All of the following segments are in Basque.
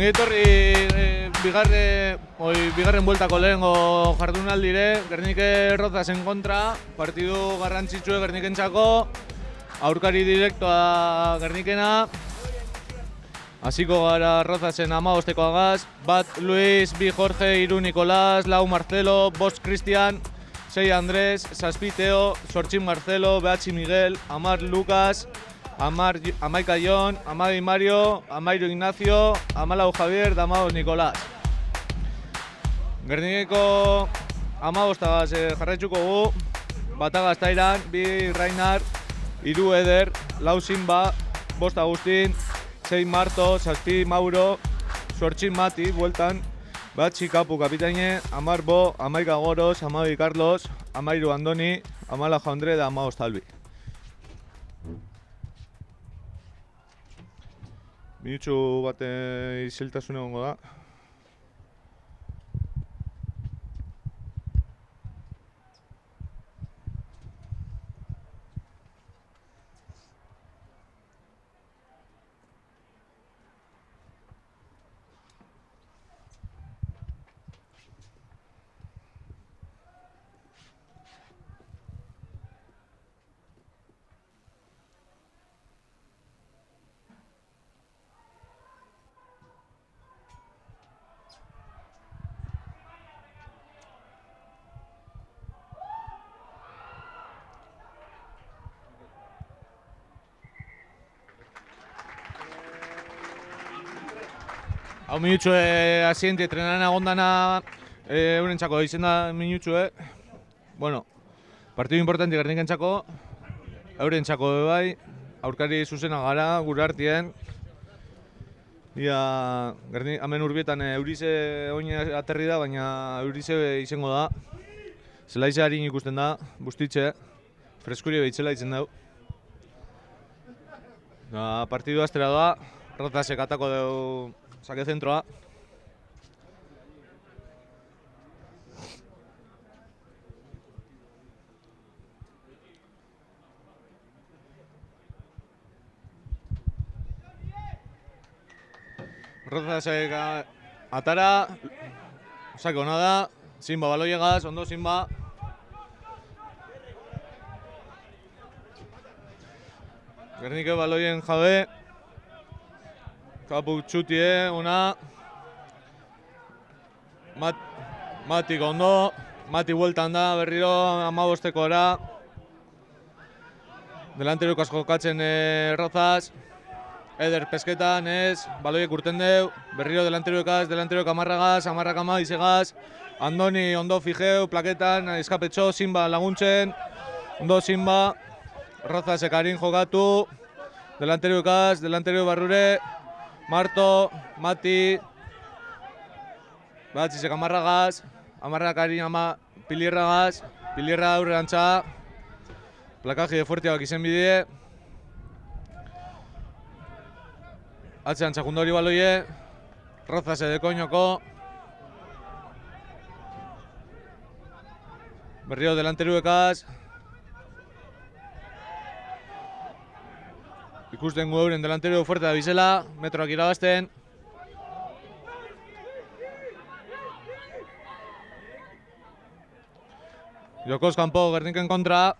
Ongi etorri bigarren bueltako lehengo jardunaldire, Gernike Rozasen kontra, partidu garrantzitsue Gernikentzako, aurkari direktoa Gernikena. Hasiko gara Rozasen 15-tekoagaz, bat Luis, bi Jorge, 3 Nicolás, 4 Marcelo, 5 Cristian, 6 Andrés, 7 Teo, 8 Marcelo, 9 Miguel, 10 Lucas, 11 Jon, 12 Mario, 13 Ignacio, 14 Javier, 15 Nicolás. Gernikeko 15agaz jarraitzuko gu, batagaz Tairan, 2 Rainar, 3 Eder, 4 Simba, 5 Agustin, 6 Marto, 7 Mauro, 8 Mati, bueltan, 9 Kapu kapitaine, 10 Bo, 11 Goros, 12 Carlos, 13 Andoni, 14 Jondre da 15 Talbi. Minutxu bat isiltasun egongo da. Hau minutxue asiente trenaren agondana eurentzako izen da minutxue. Bueno, partidu importanti Gernikentzako, eurentzako bai, aurkari zuzena gara, gure artien. Ia, hemen urbietan Eurize oin aterri da, baina Eurize izango da. Zelaize harin ikusten da, bustitxe, freskuri behitzela itzen dau. Partidu astera da, Rozasek atako deu sake zentroa. Rozasek atara, sake hona da, Simba baloiegaz, ondo Simba. Gernike baloien jabe. Kapu txutie, una. Mati ondo, Mati bueltan da, berriro 15-tekora. Delanteruk asko jokatzen Rozas. Eder pesketan ez, baloiek urten deu. Berriro delanteruk 10agaz, 10 izegaz. Andoni ondo fijeu, plaketan, eskapetxo, Simba laguntzen. Ondo Simba. Rozasek harin jokatu. Delanteruk barrure. Marto, Mati, batzizek 10agaz, 10 harin Pilierragaz, Pilierra aurrerantza, plakaji fuertiak izen bidie. Atzean txakundori baloie, Rozase de koinoko. Berrio delanteruekaz. Ikusten gu euren delantero fuerte da bizela, metroak irabazten. Jokoz kanpo Gerniken kontra.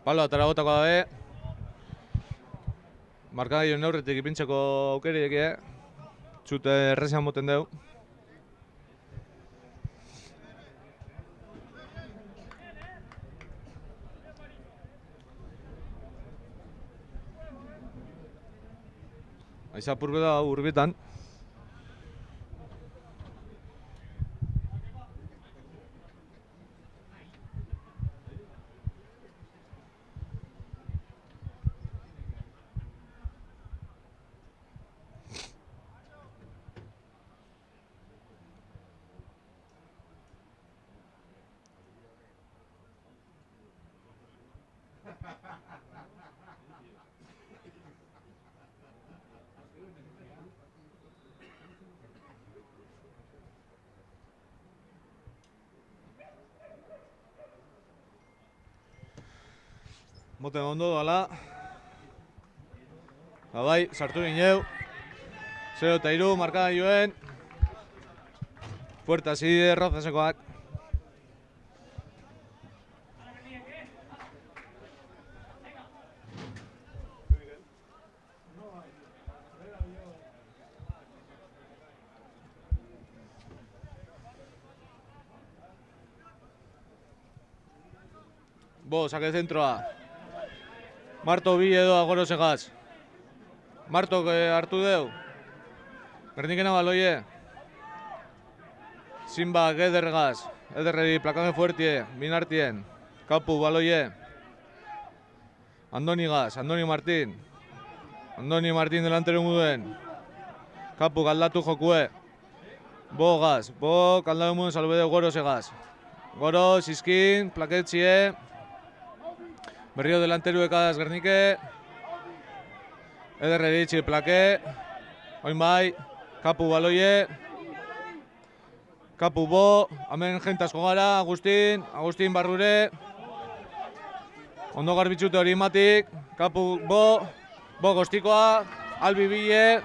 Palo atara botako dabe. Markagaion neurretik ipintzeko aukeriek, txute errezean moten deu. Aiza purbe da urbietan. Moten ondo doala. Bai, sartu gineu. 0-3 markada joen. Puerta hasi Rozasekoak. Bo, saque zentroa. Marto bi edo Gorosegaz. Martok hartu deu. Gernikena baloie. Simba Ederregaz. Ederreri plakaje fuertie. Binartien. Kapu baloie. Andonigaz. Andoni Martin. Andoni Martin delantero muduen. Kapu galdatu jokue. Bo gaz. Bo kaldatu muduen salubedeu Gorosegaz. Goros, Iskin, plaketxie. Berrio delanteruekaz Gernike. Ederreri itxi plake. Oin bai. Kapu baloie. Kapu bo. Hemen jentasko gara. Agustin Barrure. Ondo garbitzute hori matik. Kapu bo. Bo gostikoa. Albi bile.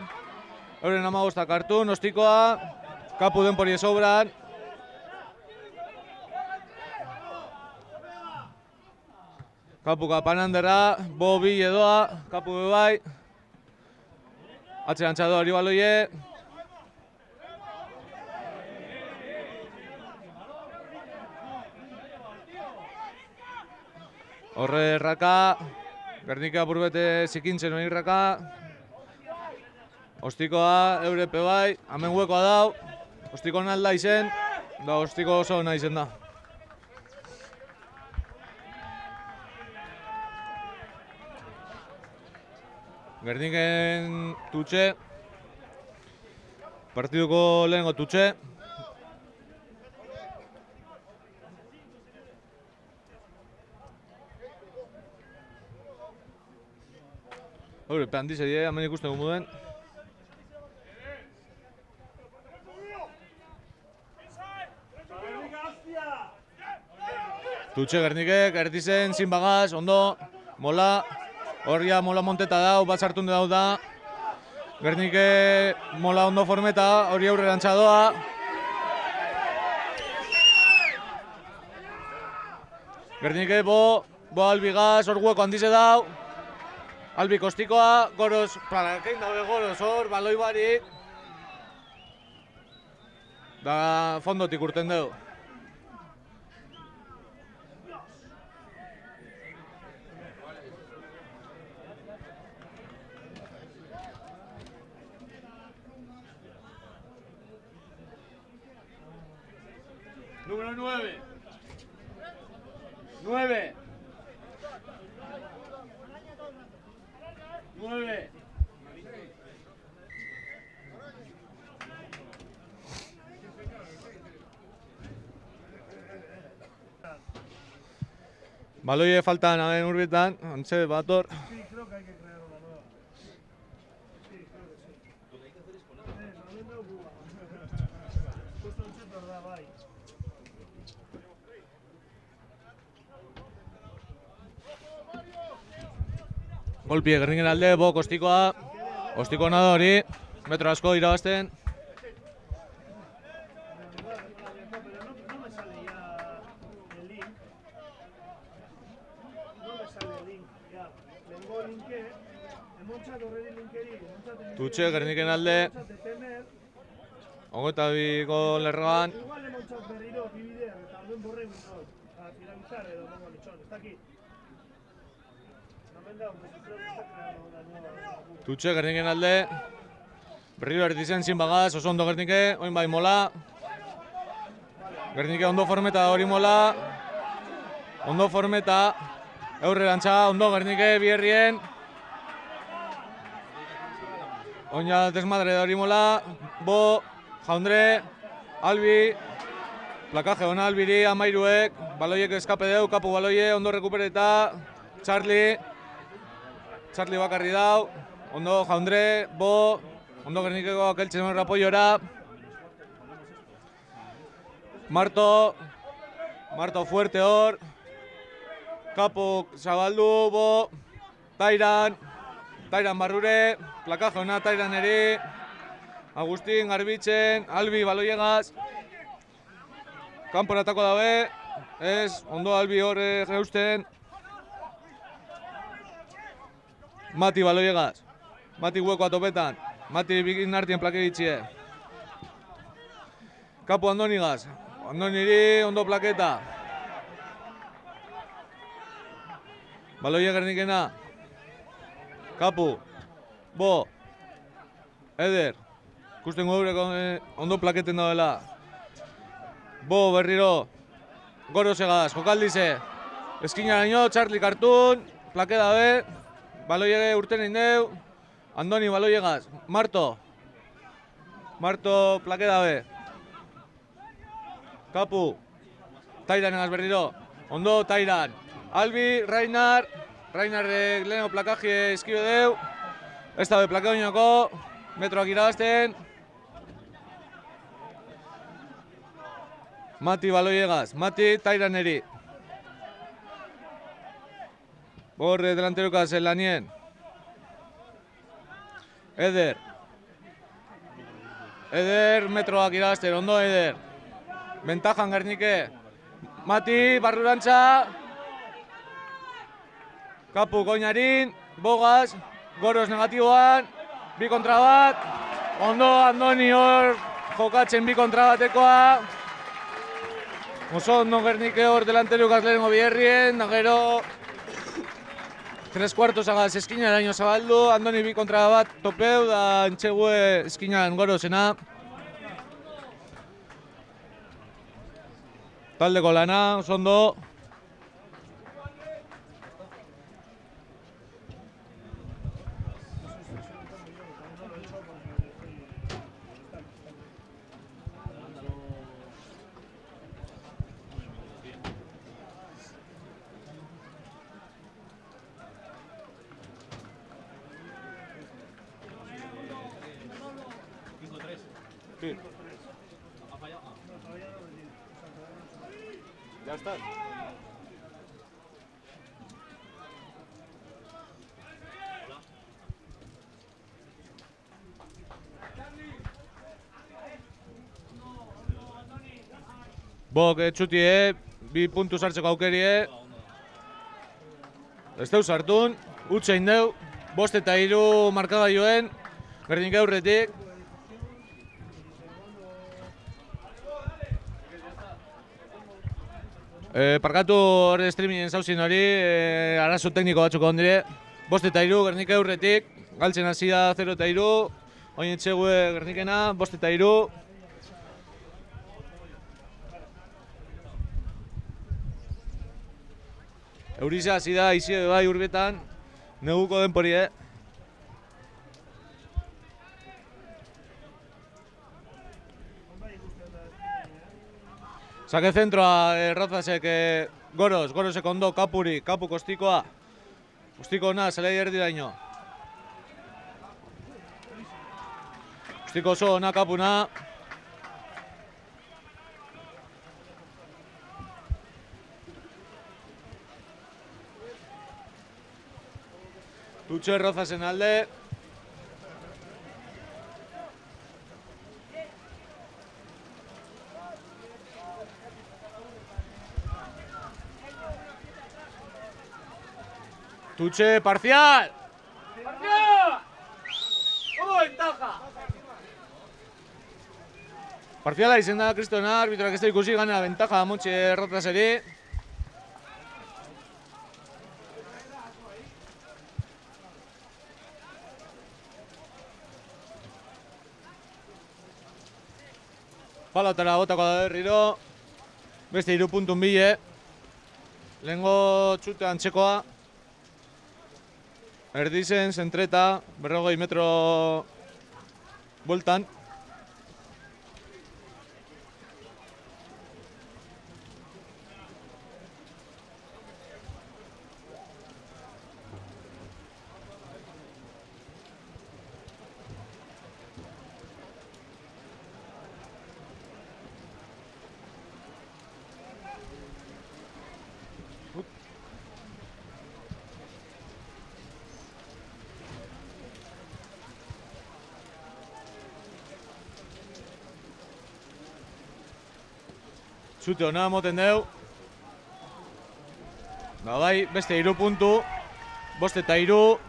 Euren amagostak hartu. Nostikoa. Kapu denpori sobran. Kapu kapanandera, bo bi edoa, kapu bebai. Atxe antxado hori baloie. Horre erraka, Gernike apurbete zikintzen hori erraka. Ostikoa, eurepe bai, hemen huekoa dau. Ostiko nalda izen, da ostiko oso nahi izen da. Gerniken tutxe, partiduko lehengo tutxe. Hore, pehan dizedie, hemen ikusten gumuden. Tutxe Gernikek, erdizen, zinbagaz, ondo, mola. Horria mola monteta dau, bat sartun dau da. Gernike mola ondo formeta, hori aurrerantza doa. Gernike bo albigaz, hor hueko handize dau. Albi kostikoa, Goros, parakein dabe Goros hor, baloi barik. Da fondotik urten deu. Número 9. 9. 9. Baloie faltan hagen urbitan, antxe bator. Sí, creo que hay que crear una nueva. Sí, creo que sí. Lo que hay que hacer es poner. No me preocupa. Justo un chute, ¿verdad? Bye. Golpie, Gerniken alde, bo, kostikoa. Ostiko nada hori, metro asko irabazten. Pero no me sale ya el link. No me sale el link, ya. Lengo linke, emontxat horreri linkeri, Tutxe, Gerniken alde. Hogeita biko lerroan. Igual emontxat berriro, bibidean, eta alduen borre guztot. A finalizar edo mongo lichón, está aquí. No me han dado, pues creo que está creando una nueva. Tutxe, Gerniken alde. Berriro erdizen zinbagaz, oso ondo Gernike, oin bai mola. Gernike ondo formeta hori mola. Ondo formeta. Eurrerantza, ondo Gernike, bierrien. Oina desmadre hori mola. Bo, Jaundre, Albi. Plakaje hona Albiri, amairuek. Baloiek eskape deu, kapu baloie, ondo rekupereta. Charlie bakarri dau. Ondo Jaundre, Bo. Ondo Gernikeko akeltzen horra apoiora. Marto fuerte hor. Kapu zabaldu, Bo. Tairan. Tairan Barrure, plakaje ona Tairan eri, Agustin Garbitzen, Albi Baloiegaz, kanporatako dabe, ez, ondo Albi horre geusten, Mati Baloiegaz, Mati huekoa topetan, Mati bikin artien plake ditxie. Kapu Andonigaz, Andoniri ondo plaketa. Baloie Gernikena, Kapu, Bo, Eder, ikusten gaureko ondo plaketen daudela. Bo berriro, Gorosegaz, Jokaldize, eskinaraino, Charlie Cartoon, plake dabe, Baloie urten indeu, Andoni Baloiegaz, Marto, plake dabe. Kapu, Tairan egaz berriro, ondo Tairan. Albi, Rainar de leheno plakaje eskio deu. Ez dabe plake oinako, metroak irabazten. Mati Baloiegaz, Mati Tairan eri. Borre delanterokaz lanien. Eder metroak irabazten, ondo Eder. Bentajan Gernike. Mati, Barrurantza. Kapu Koinarin, Bogaz, Goros negatiboan, 2 kontra bat. Ondo Andoni hor jokatzen 2 kontra batekoa. Oso ondo Gernike hor delanterokaz lehenengo biherrien, da gero 3/4 agaz eskinaraino zabaldu, Andoni 2 kontra bat topeu, da entxegue eskinan Gorosena. Taldeko lana, oso ondo. Sí. Ya está. Bok etxutie, 2 puntu sartzeko aukerie. Ez deu sartun, utzein deu, 5 eta 3 markagailoen, Gernik aurretik. Parkatu hori streamingen zauzin hori, arazo tekniko batzuk ondire. 5 eta 3 Gernik aurretik, galtzen hasi da 0 eta 3, oin etxegue Gernikena, 5 eta 3. Euriza hasi da izi bai urbetan, neguko denpori, Sake zentroa Rozasek Gorosek ondo, Kapuri, Kapu Kostikoa. Kostiko ona, zelai erdiraino. Kostiko oso ona, Kapuna. Tutxo Rozasen alde. Tutxe, parcial! ¡Parcial! ¡Oh, ventaja! Parciala izen da Kristona, arbitrak ez da ikusi gana ventaja motxe Rozaseri. Palatara botako da berriro. Beste 3 puntun bile. Lehengo txute antzekoa. Erdizen, zentreta, 40 metro bueltan. Zute hona moten deu. Da bai, beste 3 puntu. 5-3.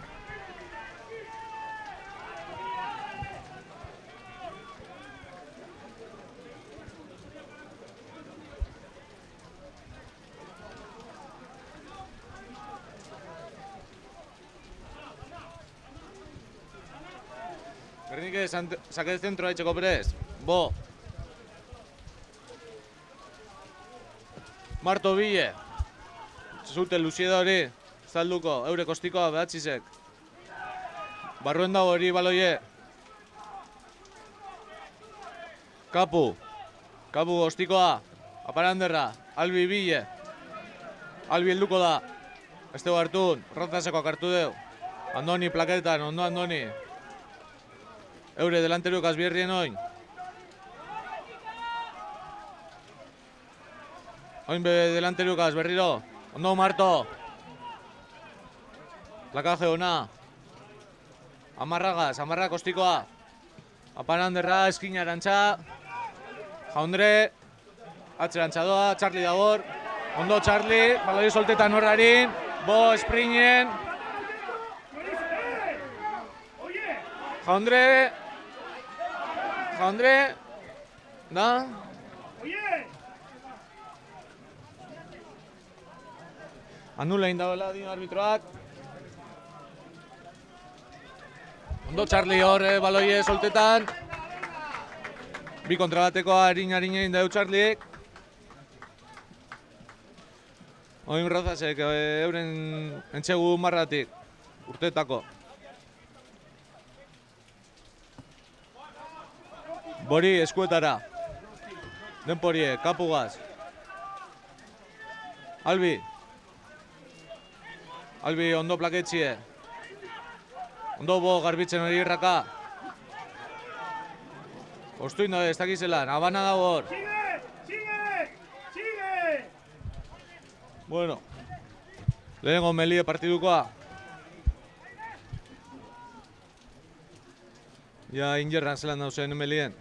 Gernik saque de centro etxeko prest. Bo. Marto Bille. Zute Luzieda hori. Zalduko, eure kostikoa behatxizek. Barruen dago hori baloie. Kapu. Kapu kostikoa. Aparanderra. Albi Bille. Albi helduko da. Estego hartun. Rozaseko hartu deu. Andoni plaketan, ondo Andoni. Eure delanteruak azbierrien oin. Oin delanteruak berriro. Ondo Marto. Plakaje ona. Amarragaz, amarra kostikoa. Aparanderra, eskin arantxa. Jaundre. Atzerantxa doa, Charlie dabor. Ondo Charlie, baloi soltetan horrarin. Bo, espringen. Jaundre. Jaundre. Da. Anula indagoela dio arbitroak. Ondo Charlie hor baloie soltetan. Bi kontra bateko harin indau Charliek. Oin Rozasek euren entxegu marratik. Urtetako. Bori eskuetara. Denporie, kapugaz. Albi. Albi ondo plaketxie. Ondo bo garbitzen hori irraka. Ostuin da ez dakizelan, abana dago hor. Sigue! Bueno. Lehenengo Melie partidukoa. Ja injerran zelan dauzen Melien.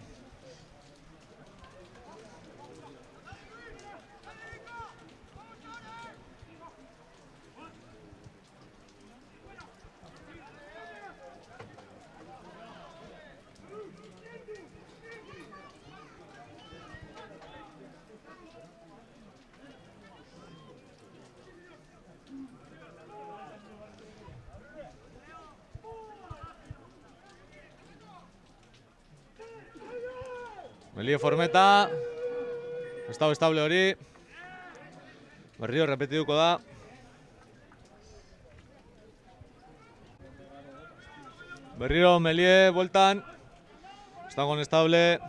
Melie formeta. Estado estable hori. Berriro repetiduko da. Berriro Melie bueltan. Estado estable.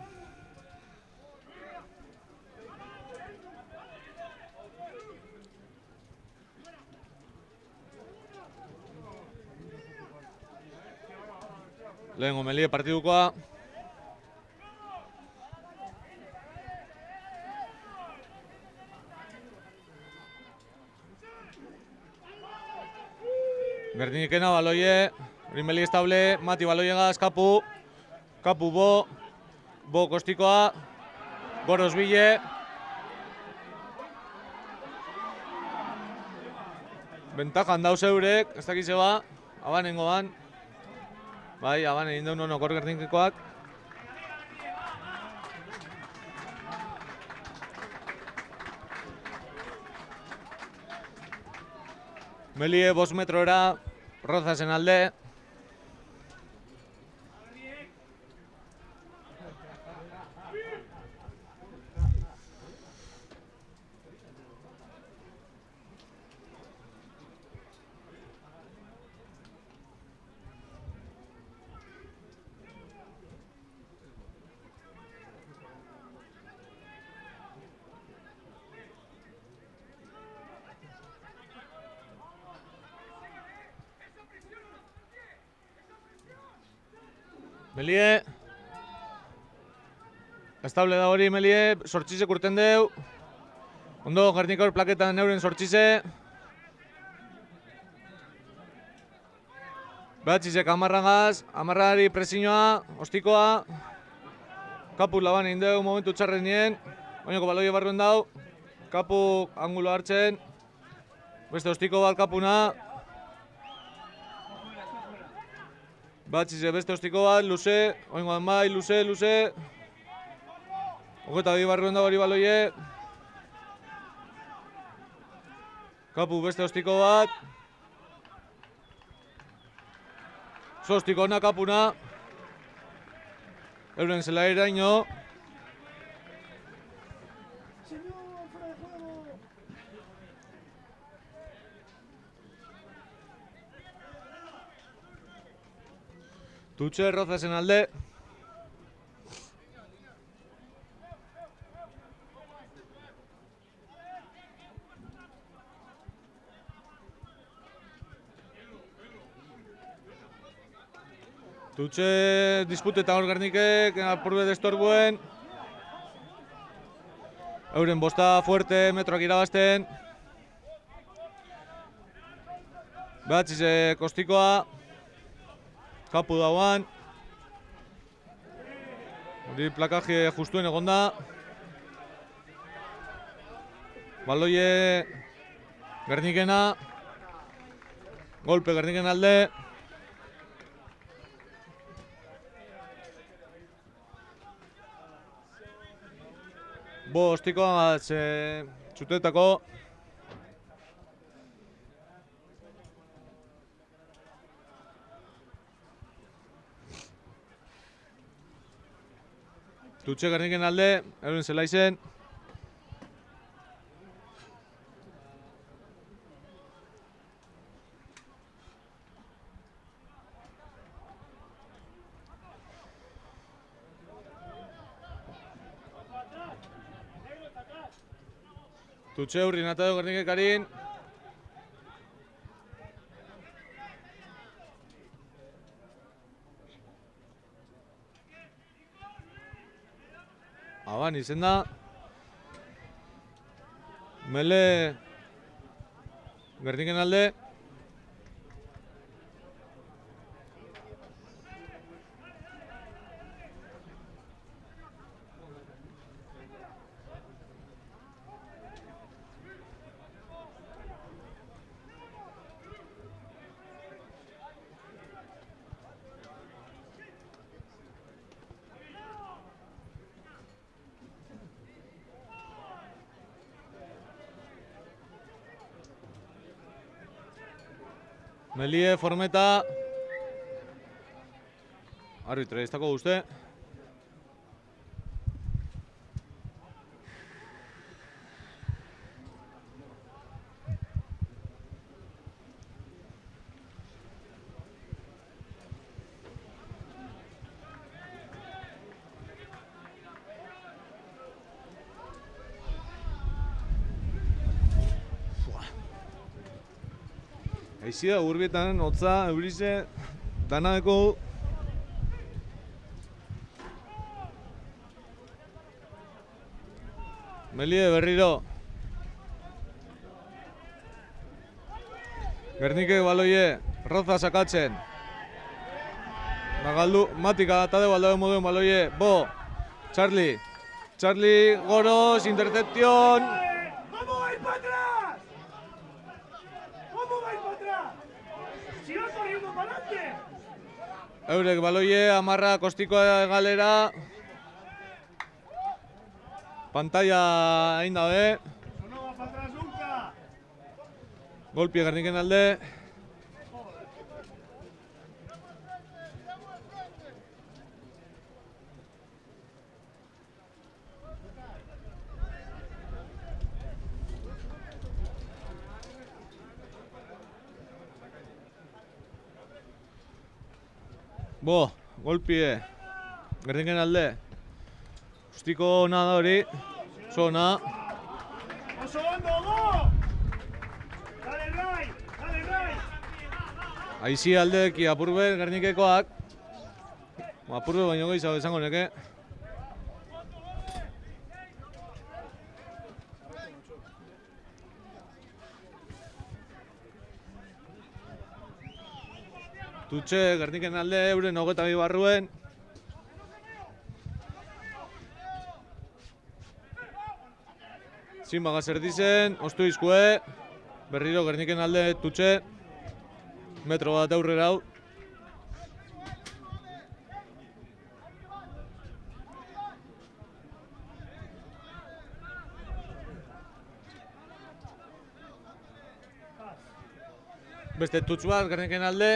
Lehengo Melie partidukoa. Gernikena baloie, Rimeli estable, Mati baloiegaz, Kapu. Kapu bo, bo kostikoa, Goros Bille. Bentajan dauz eurek, ez dakize ba, abanengo ban. Bai, abane egin deun honokor Gernikekoak. Melie 5 metrora, Rozasen alde. Melie. Estable da hori Melie, sortxizek urten deu. Ondo Gernikor plaketan euren sortxize. Behatxizek amarragaz, amarrari presinoa, ostikoa. Kapu laban egin deu momentu txarren nien. Oinoko baloie barruen dau. Kapu angulo hartzen. Beste ostiko bat kapuna. Batxize beste ostiko bat, luze. Oingoan bai, luze, luze. Ogeta bi barruen dau hori baloie. Kapu beste ostiko bat. Ostiko ona kapuna. Euren zela iraino. Señor, fuera de juego. Tutxe Rozasen alde. Tutxe disputetan hor Gernikek, apurbe destorbuen. Euren bosta fuerte, metroak irabazten. Behatzize kostikoa. Kapu dauan. Hori plakaje justuen egonda. Baloie Gernikena. Golpe Gerniken alde. Ostikoa txutetako. Tutxe Gerniken alde, euren zela izen. Tutxe hurri natado Gernikekarin. Aban izen da. Mele Gerniken alde. Melie, Formeta. Arbitre, ez dako guzti. Aizia urbietan, hotza, eurize, danadeko. Melie berriro. Gernike baloie, Roza sakatzen. Nagaldu, Matika, tade baldade moduen baloie, Bo, Charlie. Charlie, Goros, intercepción. ¿Cómo vais para atrás? ¿Cómo vais para atrás? Si vas corriendo para adelante. Eurek baloie, amarra, kostikoa galera. Pantalla egin dabe. Eso no va para atrás nunca. Golpie Gerniken alde. Bo, golpie Gerniken alde. Ustiko ona da hori. Oso ona. ¡Oso hondo, Bo! ¡Dale, Ray! ¡Dale, Ray! Aizi aldeki apurbe Gernikekoak. Apurbe baino gehiago izango neke. Tutxe Gerniken alde euren 22 barruen. Zin bagaz erdizen, ostu izkue, berriro Gerniken alde tutxe, metro bat aurrera hau. Beste tutx bat Gerniken alde,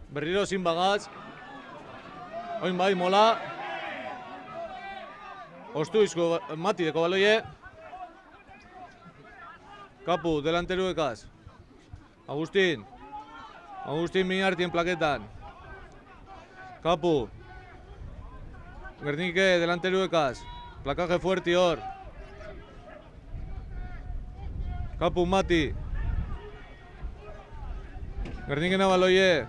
berriro zin bagaz, oin bai mola, ostu izko Mati deko baloie, Kapu delanteruekaz, Agustin Miñartien plaketan, Kapu, Gernike delanteruekaz, plakaje fuerti hor, Kapu Mati, Gernikena baloie,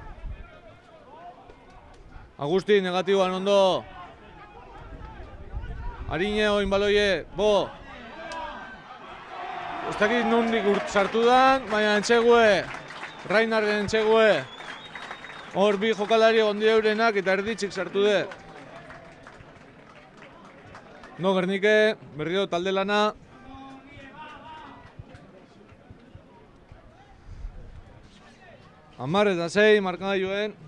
Agustin negatiboan ondo, Arine oin baloie, bo, ez dakit nondik sartu dan, baina entxegue, Rainarren entxegue, hor bi jokalari ondi eurenak eta erditzik sartu de. No, Gernike, berriro talde lana. Amar eta 6 markagailuen.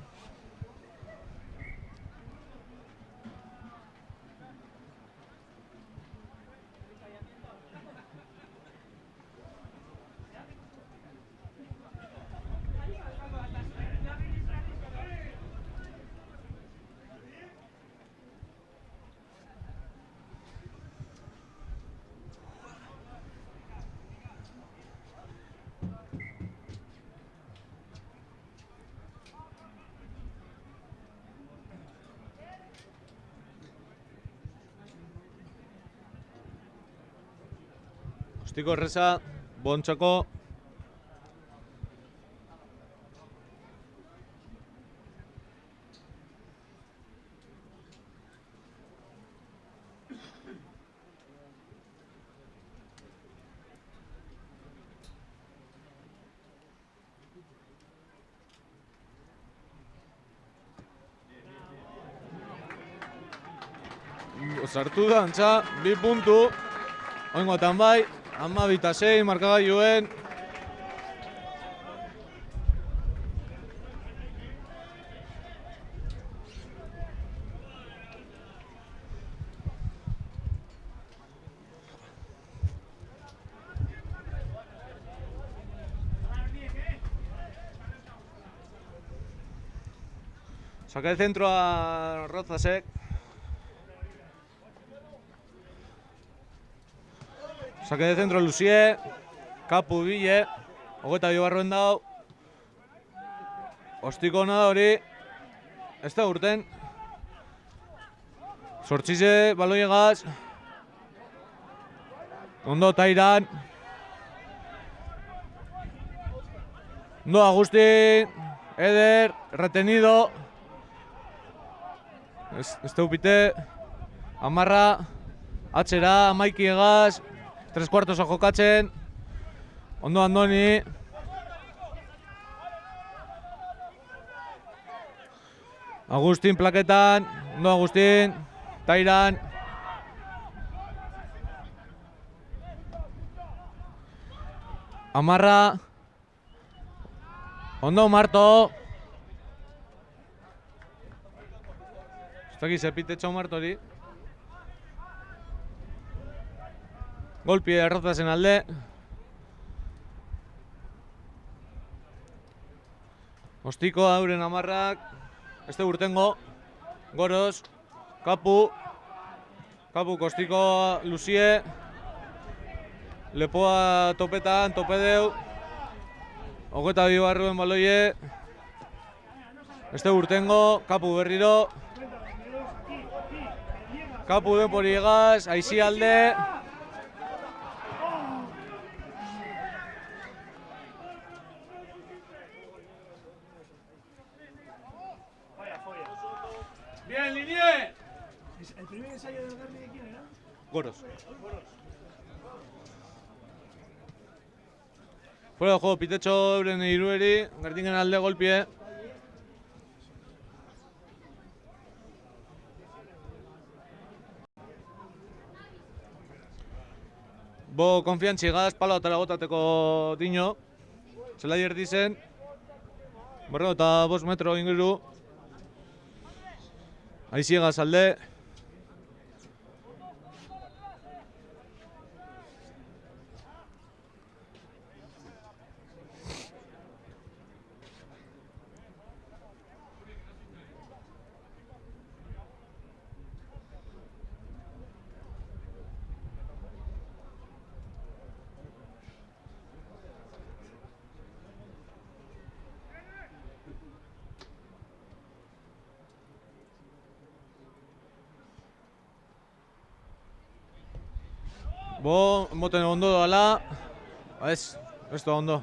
Ostiko erreza, Bontxako. Sartu da, antza, 2 puntu. Oingotan bai. 12-6 markagailuen. Saca el centro a Rozasek. Saque de centro Lucie, Kapu bile, 22 barruen dau. Ostiko hona da hori, ez da urten. Sortxize, baloiegaz. Ondo Tairan. Ondo Agustin, Eder, retenido. Ez da upite. Amarra, atxera, Maiki egaz. 3/4 jokatzen, ondo Andoni. Agustin plaketan, ondo Agustin, Tairan. Amarra, ondo Marto. Ez dakiz epitetxo Marto hori. Golpie Errozasen alde. Ostiko auren amarrak. Ez da urtengo. Goros. Kapu. Kapu Kostiko Lucie. Lepoa topetan, topedeu. 22 barruen baloie. Ez da urtengo. Kapu berriro. Kapu denpori egaz. Aizi alde. Bien, Linie. El primer ensayo del Garni de quién era? Goros. Fuera de juego, Pitetxo euren irueri, Gerniken alde golpie. Bo konfiantxigaz, palo atara botateko dino. Zelai erdi zen. 5 metro inguru. Aiziegaz alde. Bo, moten ondo doala. Ez da ondo.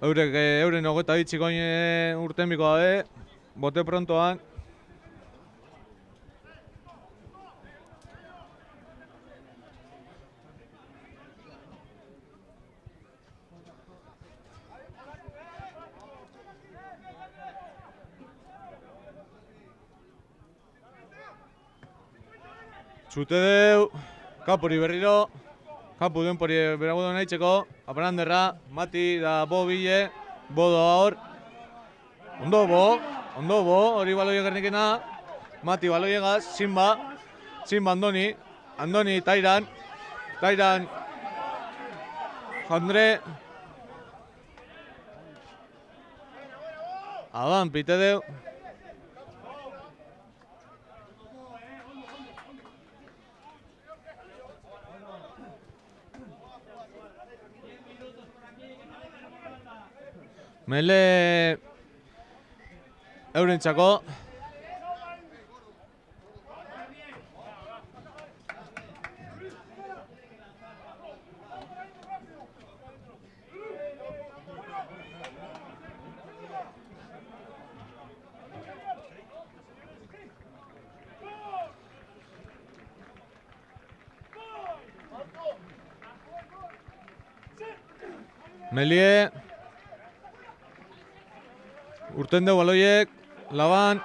Euren hogeta bitxikoin urtenbiko gabe. Bote prontoan. Zute deu, kapuri berriro, kapu denpori beragudu nahitzeko, aparanderra, Mati da Bo bile, Bo doa hor. Ondo Bo, hori baloie gernikena, Mati baloiegaz, Simba Andoni, Tairan, Jandre, Aban, pite deu. Mele eurentzako. Melie urten deu baloiek, Laban.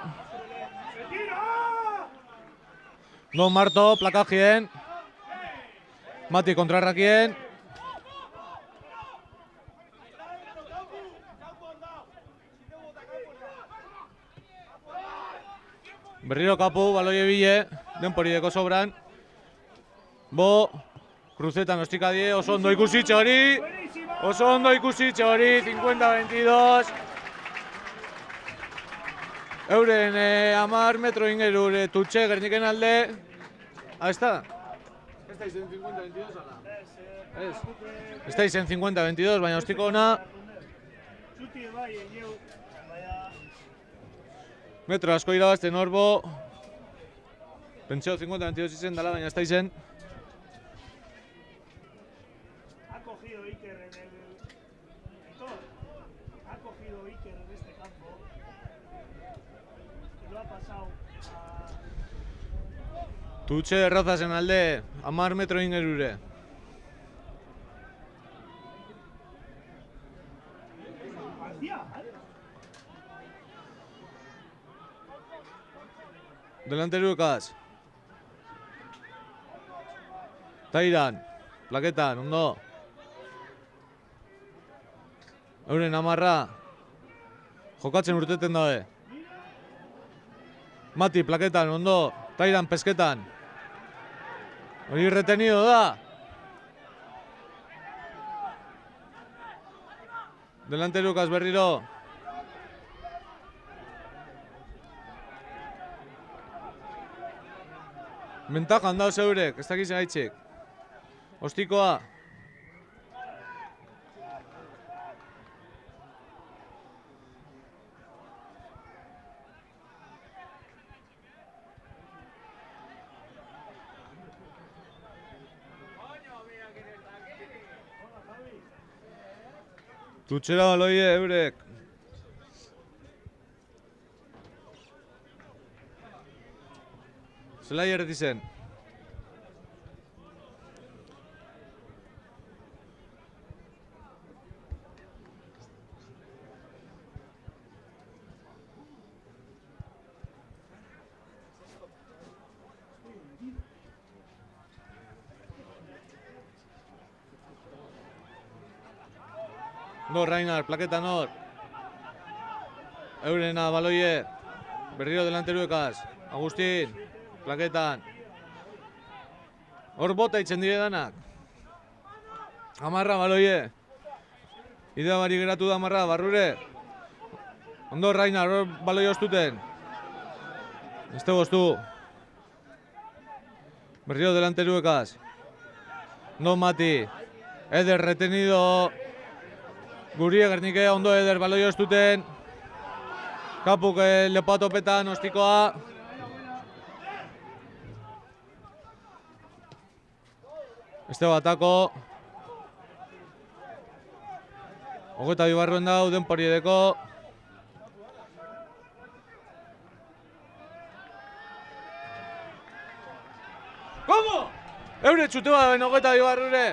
Don Marto, plakajien. Mati kontrarrakien. Berriro kapu, baloie bile, denporideko sobran. Bo, kruzetan ostikadie, oso ondo ikusitxe hori. 50-22. Euren 10 metro ingeru tutxe gerniken alde. Ez da? Ez da izen 50-22 ala? Ez da izen 50-22, baina ostiko ona. Metro asko irabazten horbo. Pentseo 50-22 izen dala, baina ez da izen. Tutxe errozazen alde, 10 metro ingerure. Delanterukaz. Tairan, plaketan, ondo. Euren 10 jokatzen urteten dabe. Mati, plaketan, ondo. Tairan, pesketan. Hori retenido da. Delanterukaz berriro. Mentajan dauz eurek, ez dakiz gaitxik. Ostikoa. Tutxera baloie eurek. Zelai erreti zen. Ondo Rainar, plaketan hor. Eurena, baloie. Berriro delanteruekaz. Agustin, plaketan. Hor bota itzen dire danak. Amarra, baloie. Idea bari geratu da Amarra, Barrure. Ondo Rainar, hor baloie ostuten. Este goztu. Berriro delanteruekaz. No Mati. Eder retenido. Gurie Gernike, ondo Eder baloi ostuten. Kapuk lepatopetan ostikoa. Este batako. Hogeta bibarruen dau, denpori edeko. ¿Cómo? Eure txute bat ben hogeta bibarrure.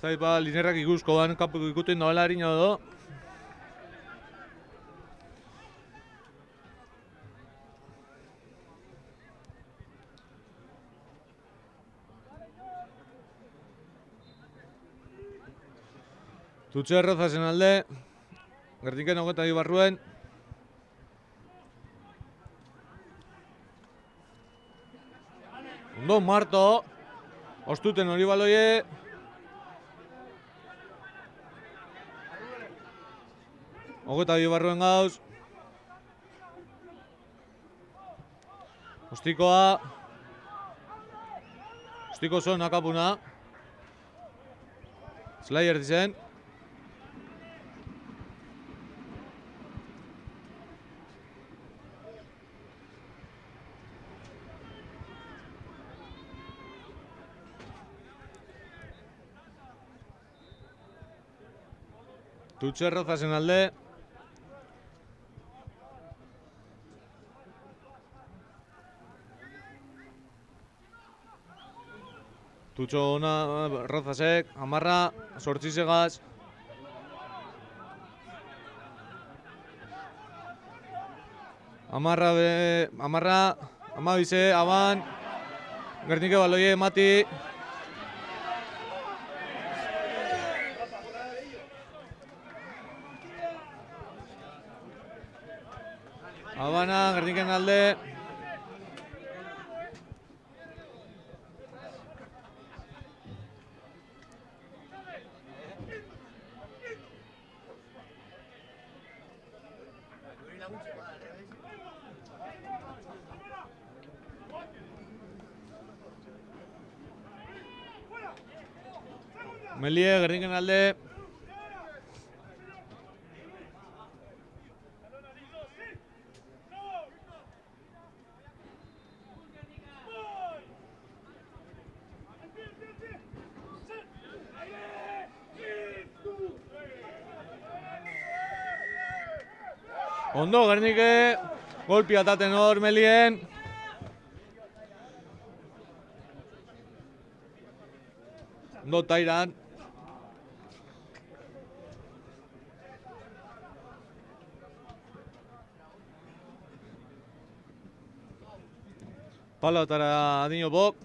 Zait ba, linerrak ikusko ban, kapuk ikutuin doela harina do. Tutxe Rozasen alde. Gertiken hogeta bibarruen. Ondo Marto. Ostuten hori baloie. Hogeta bibarruen gauz. Ostikoa. Ostiko zon akapuna. Slayer dizen. Tutxe Rozasen alde. Tutxo ona Rozasek, Amarra, Sortzizegaz. Amarra, Amabize, Aban. Gernike baloie, Mati. Abana, Gerniken alde. Melie, Gerniken alde. Ondo Gernike, golpi ataten hor Melien. Ondo Tairan. Palotara adino bok.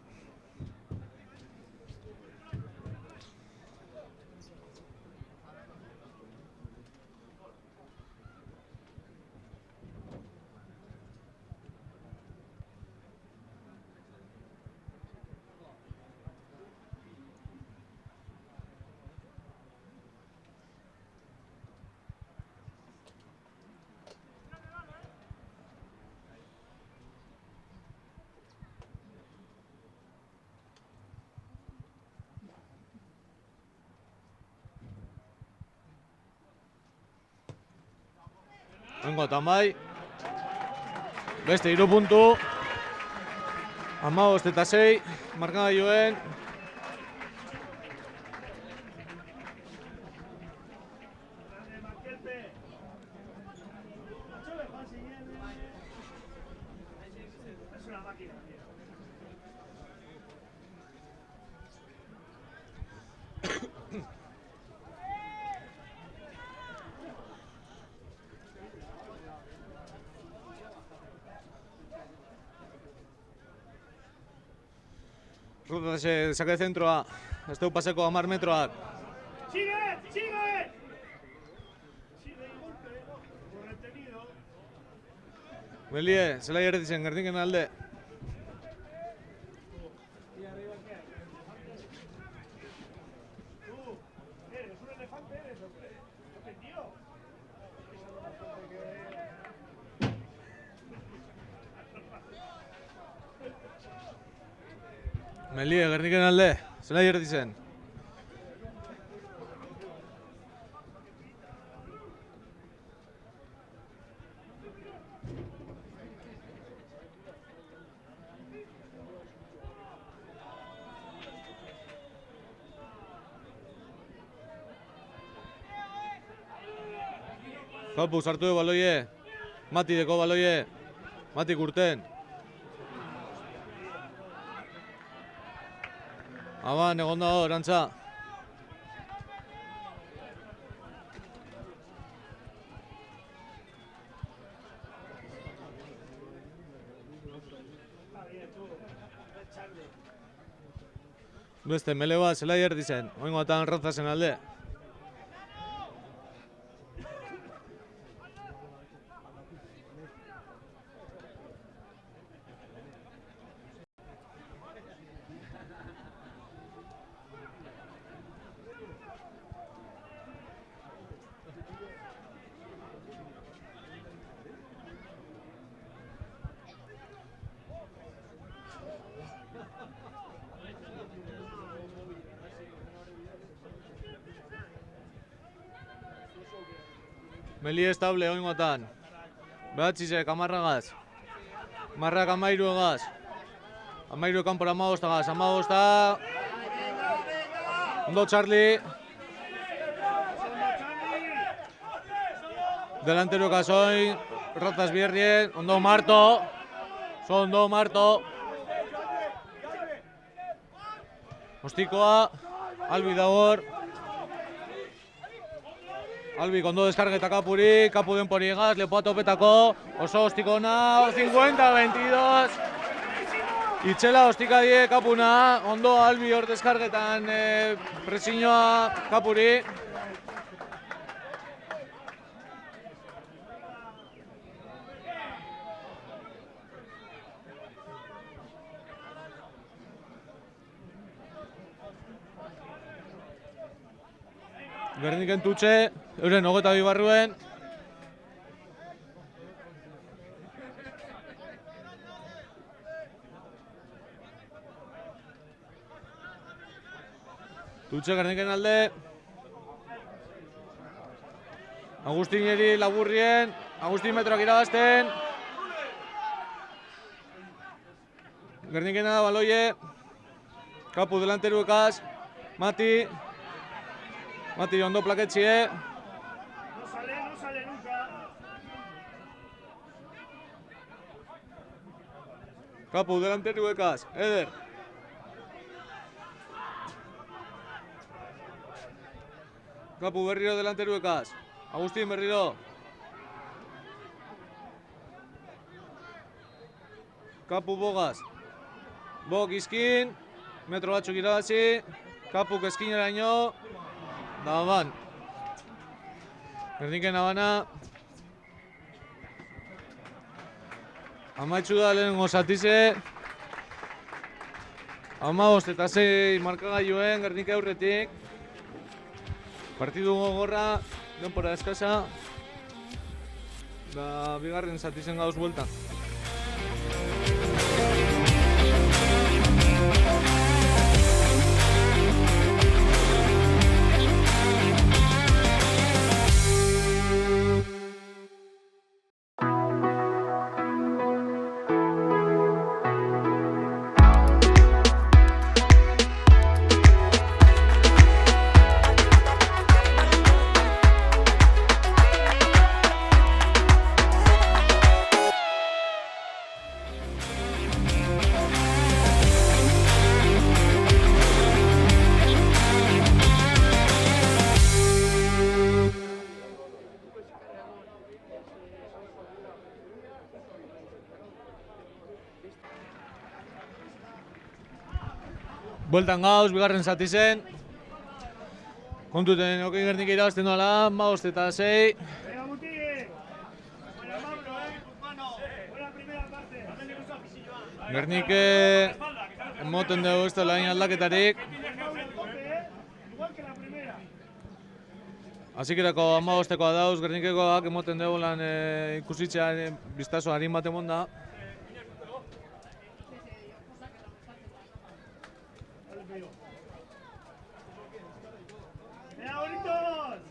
Vengo tambai. Beste 3 puntu. 15-6 markagailuen. Rozas sake zentroa. Ez du paseko 10 metroak. ¡Sigue! ¡Sigue! Sigue el golpe. Lo retenido. Melie, zelai erditzen, Gerniken alde. ¿Eres un elefante? ¿Eres, hombre? ¿Qué tío? Melie, Gerniken alde. Zelai erditzen. Kapu, sartu du baloie. Mati deko baloie. Mati kurten. Aban, egon dago, erantza. Beste, mele bat, zelai erditzen. Oingoatan Rozasen alde. Meli estable oingotan. Behatzizek, 10 Marrak 13 13 kanpora 15 15 Ondo Charlie. Delantero Kasoin. Rozas Bierrien. Ondo Marto. Ondo Marto. Ostikoa. Albi Dagor. Albi, ondo deskargeta Kapuri, Kapu denpori egaz, lepoa topetako, oso ostikona, 50-22. Itxela ostika die Kapuna, ondo Albi hor deskargetan presiñoa Kapuri. Gerniken tutxe, euren 22 barruen. Tutxe Gerniken alde. Agustineri Laburrien, Agustin metroak irabazten. Gernikena da baloie. Kapu delanteruekaz, Mati. Mati ondo plaketxie. No sale nunca. Kapu delanteruekaz, Eder. Kapu berriro delanteruekaz, Agustin berriro. Kapu Bogaz. Bog izkin, metro batzuk irabazi. Kapuk eskineraino. Da ban. Gerniken abana. Amaitxu da lehenengo zatize. 15 eta 6 markagailuen Gernike aurretik. Partidu gogorra, denpora eskasa. Da bigarren zatizen gauz bueltan. Bueltan gauz, bigarren zati zen. Kontuten okin Gernika irabazten doala, 15-6. Venga, Muti. Buena, Mauro, Buena primera parte. Gernik emoten dugu ez dela hain aldaketarik. Igual que la primera. Hasikerako 15-tekoa dauz, Gernikekoak emoten dugu lan ikusitzea biztazo harin bat emon da. Venga, bonitos.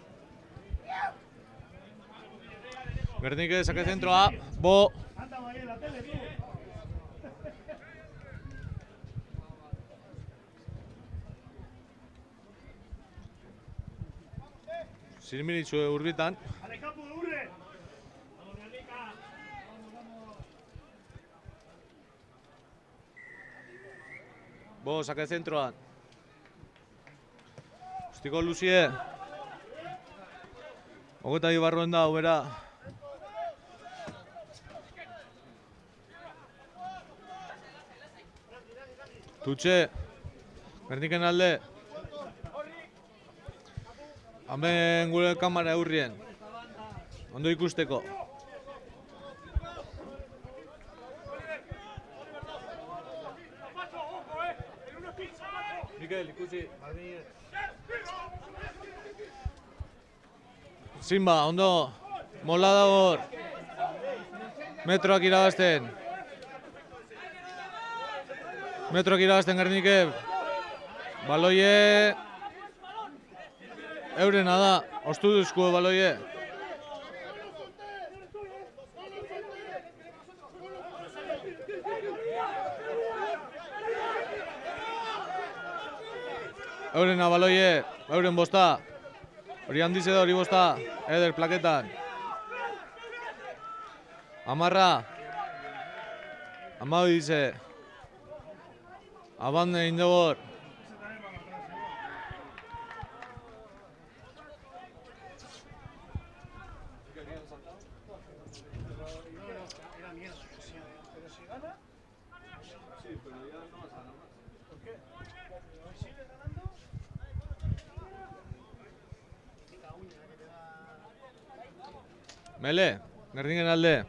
Gernike sake zentroa, bo. Anda, Miguel, la tele, tú. Zirmiritzu urbitan. Ale, Capu, urre. Bo, sake zentroan. Ustiko Luzie. Hogeta barruen da, ubera. Tutxe. Gerniken alde. Hemen gure kamara eurrien. Ondo ikusteko. Mikel, ikusi. Simba, ondo. Mola da hor. Metroak irabazten. Metroak irabazten Gernike. Baloie. Eurena da. Ostu duzku baloie. Eurena baloie. Euren bosta. Hori handiz edo hori bosta. Eder plaketan. Amarra. Amau dize. Abande indegor. Era miedo. Pero si gana... Sí, pero ya no vas a ganar más. ¿Por qué? Si sigue ganando... Mele, Gerniken alde.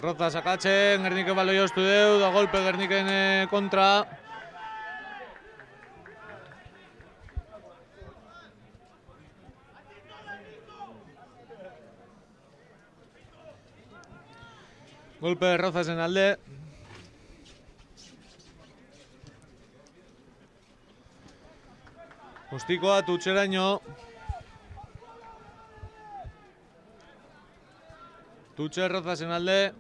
Roza sakatzen, Gernike baloi ostu deu, da golpe Gerniken kontra. Golpe Rozasen alde. Ostikoa tutxeraino. Tutxe Rozasen alde.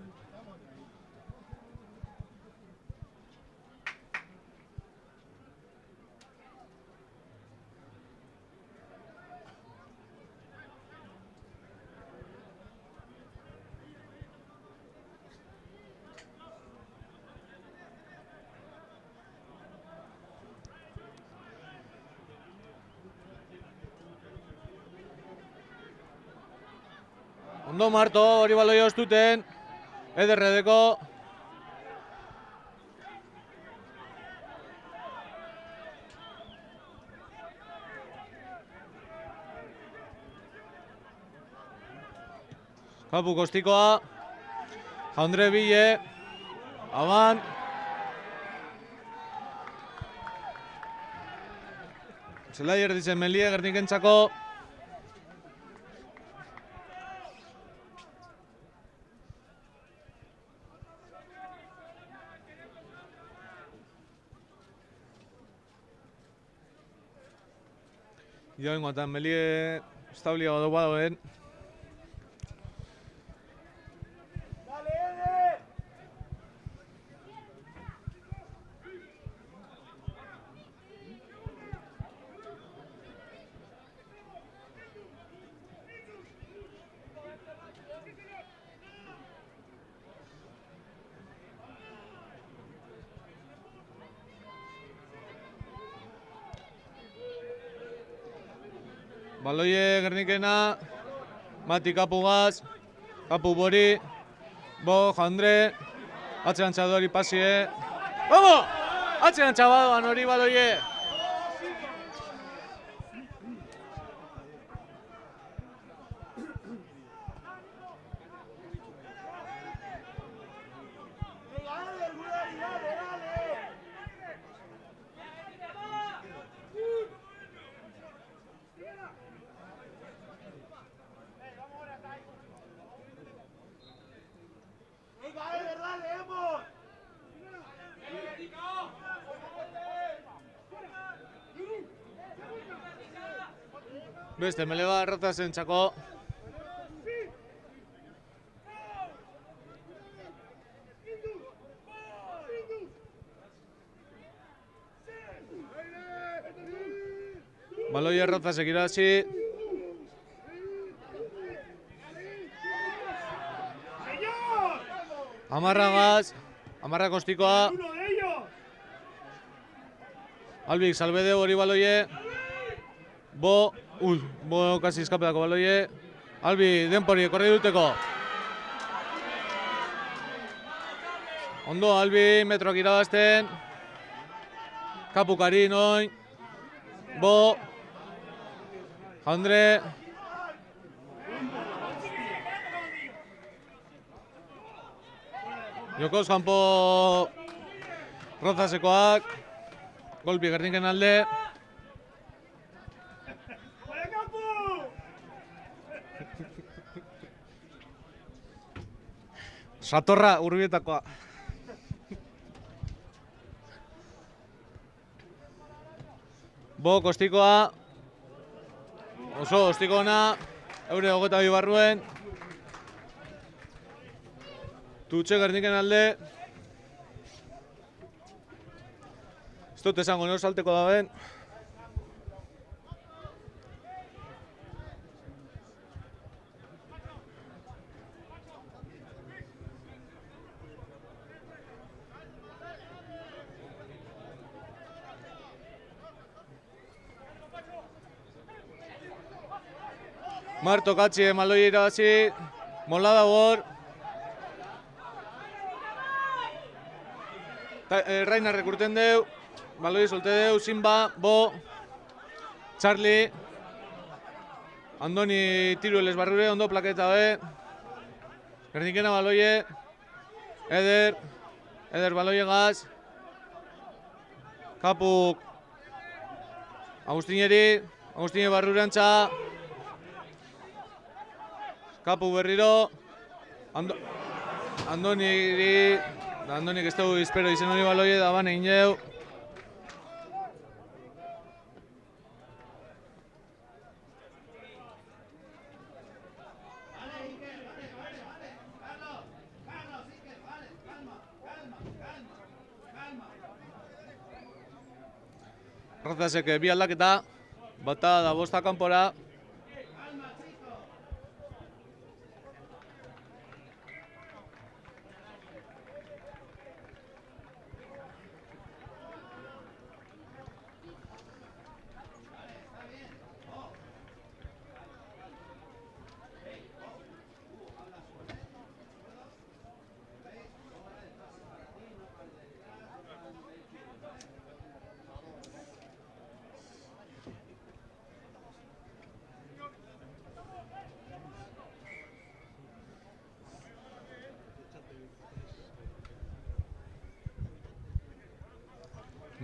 Ondo Marto, hori baloia ostuten. Ederredeko. Kapu kostikoa. Jaundre Bille. Aban. Zelai erditzen Melie Gernikentzako. Joan guatan Melie establia godo badoen. ¡Dale, Eder! Baloie Gernikena, Mati Kapugaz, Kapu Bori, Bo Jandre, atzean txadori pasie. Vamos! Atzean txabadoan hori baloie. Beste, meleba errotazen txako. Baloi errotzasek irazi. Amarragaz, amarra kostikoa. Albik, salbede hori baloie. Bo kasi eskapedako baloie. Albi, denpori, korri duteko. Ondo, Albi, metroak irabazten. Kapukari, noin. Bo. Jandre. Jokoz kanpo Rozasekoak. Golpi Gerniken alde. Satorra Urbietakoa. Bo kostikoa. Oso ostikona. Eure 22 barruen. Tutxe Gerniken alde. Ez dut esango nor salteko da ben. Marto Katzi maloi irabazi, molada hor. Rainarrek urten deu, baloi solte deu, Simba, Bo, Charlie, Andoni Tirueles barrure, ondo plaketa be. Gernikena baloie, Eder baloie gaz. Kapuk, Agustine barrurantza. Kapu berriro, Andonik ez dugu izpero izen hori baloie da ban egin jau. Rozasek bi aldaketa, bata da bosta kanpora.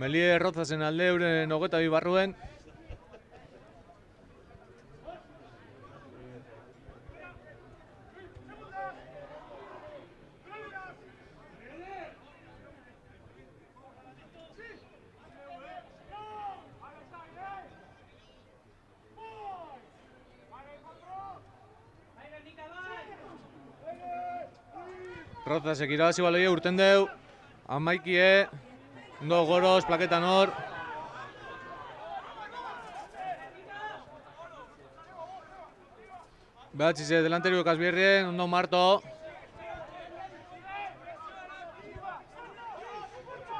Melie Rozasen alde euren 22 barruen. Rozasek irabazi baloie urten deu. Amaikie. Ondo Goros, plaketan hor. Behatzize delanterio Kasbierrien, ondo Marto.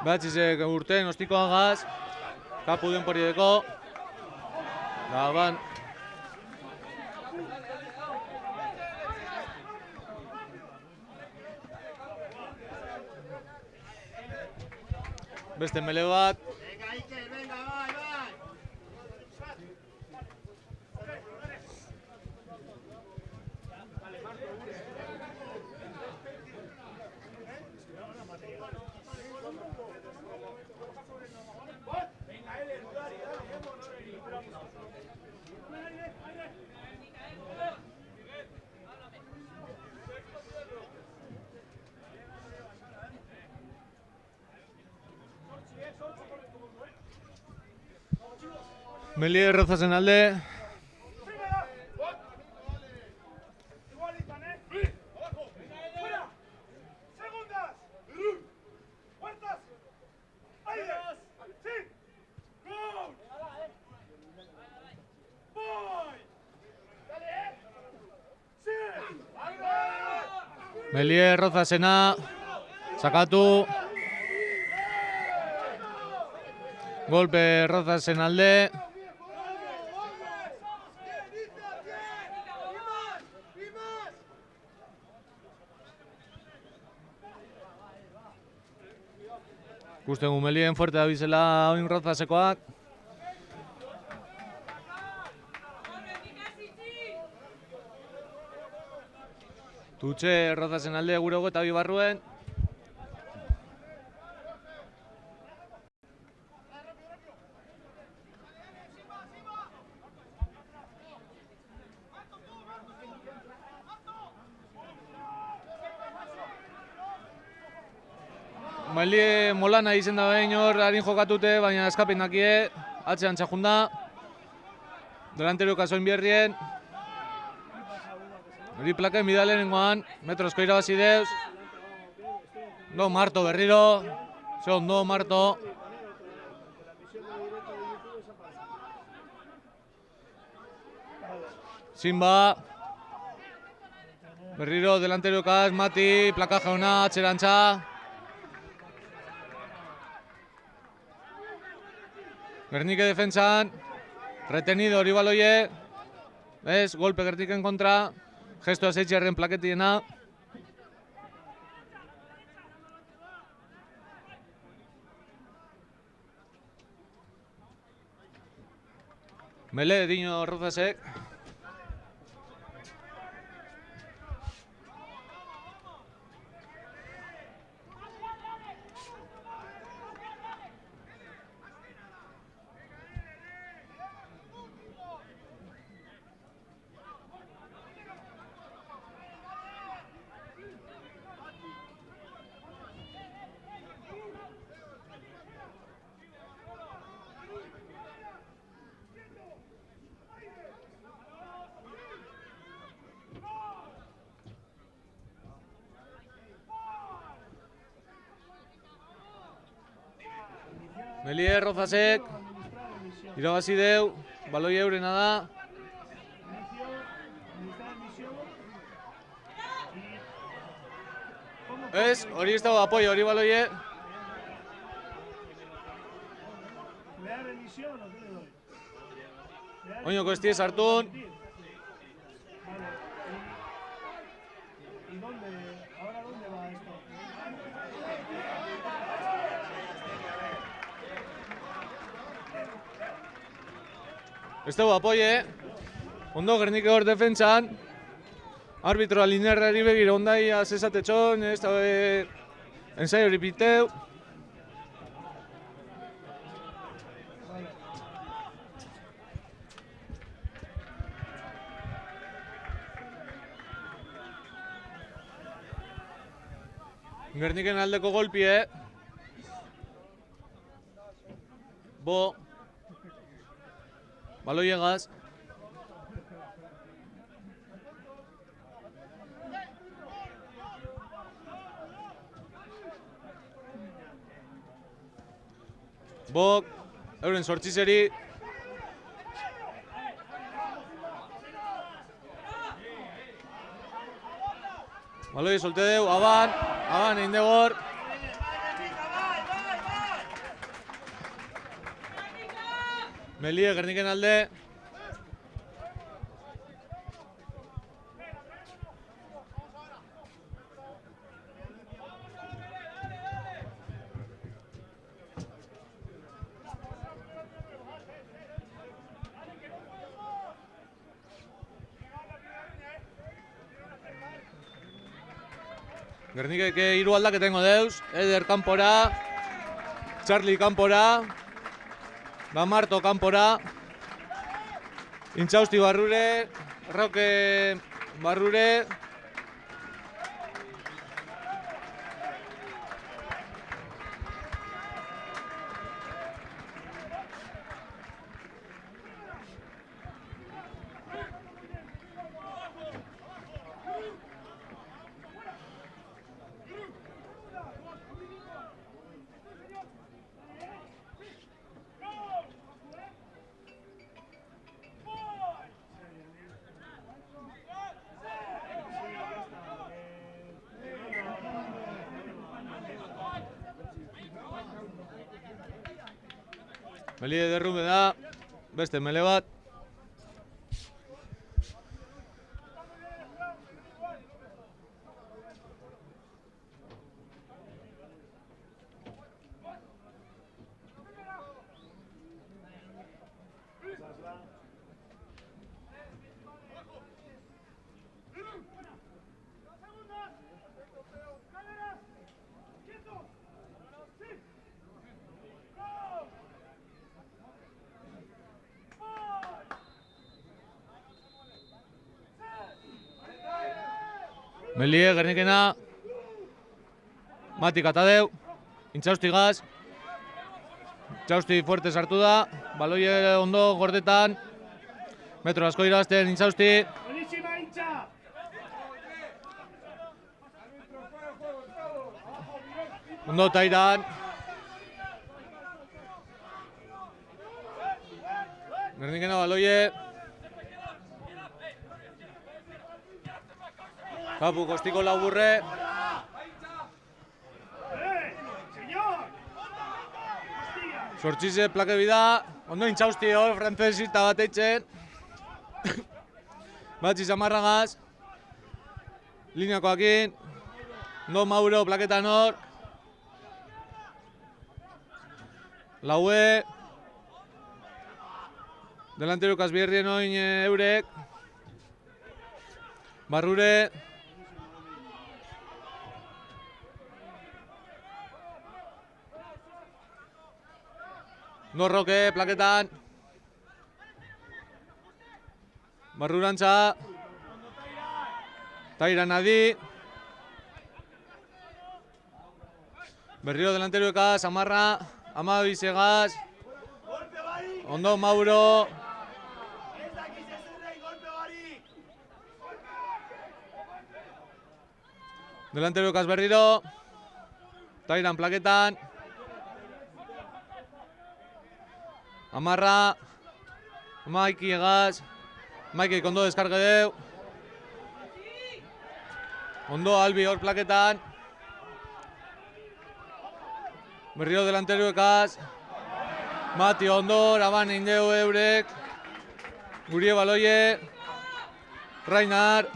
Behatzize urten, ostikoan gaz. Kapu denpori deko. Da ban. Beste mele bat. Venga, Iker, venga, bai, bai. Melie Rozasen alde. Igualitan, Fuera. Segundas. Puertas. Aire. Sí. Go. Voy. Dale, Sí. Melie Rozasena. Sakatu. Golpe Rozasen alde. Ikusten Melien fuerte dabizela oin Rozasekoak. Tutxe Rozasen alde gure eta bi barruen. Melie Molana izen da behin hor harin jokatute, baina eskapen dakie, atzean txajunda. Delantero kasoin bierrien. Hori plaken bidalenengoan, metrosko irabazi deuz. No Marto berriro, ze ondo Marto. Simba. Berriro delantero kas, Mati, plaka jauna, atxerantza. Gernika defentsan, retenido hori baloie, ez, golpe Gerniken kontra, gesto azeitxarren plaketiena. Mele, Dino Rozasek. Melie Rozasek, irabazi deu, baloi eurena da. Ez, hori ez dago apoio, hori baloie. ¿Le da remisión o qué le doy? Oinoko ez diez hartun. Vale. ¿Y dónde? ¿Ahora dónde va esto? Ez dago apoie. Ondo Gernike hor defentsan. Arbitro alinearrari begira ondai azesatetxon, ez da ensaio hori piteu. Gerniken aldeko golpie. Bo. Baloiegaz. Bok, euren sortzizeri. Baloi solte deu, aban egin degor. Melie Gerniken alde. Gernikek 3 aldaketa egingo deuz. Eder kanpora, Charlie kanpora, Damarto kanpora, Intxausti barrure, Roque barrure, Melie derrumbe da, beste mele bat. Melie, Gernikena, Matik atadeu, Intxausti gaz, Intxausti fuerte sartu da, baloie ondo gordetan, metro asko irabazten Intxausti, Buenísima, hincha. ondo tairan, Gernikena baloie, Kapu kostiko lauburre, Señor. sortxize plake bida, ondo Intxausti hor, frantzesista bat eitzen, Batzi Zamarragaz, lineakoakin, ondo Mauro plaketan hor, Laue, delantero Kasbierrien oin eurek, Barrure, Norroke plaketan, Barrurantza, Tairan Adi, berriro delanteroekaz, Amarra, Amabizegaz, ondo Mauro, delanteroekaz berriro, Tairan plaketan, Amarra, Maiki egaz, Maiki ondo deskarge deu, ondo Albi hor plaketan, berriro delanteroekaz, Mati ondo, Raban indeu eurek, Gurie baloie, Rainar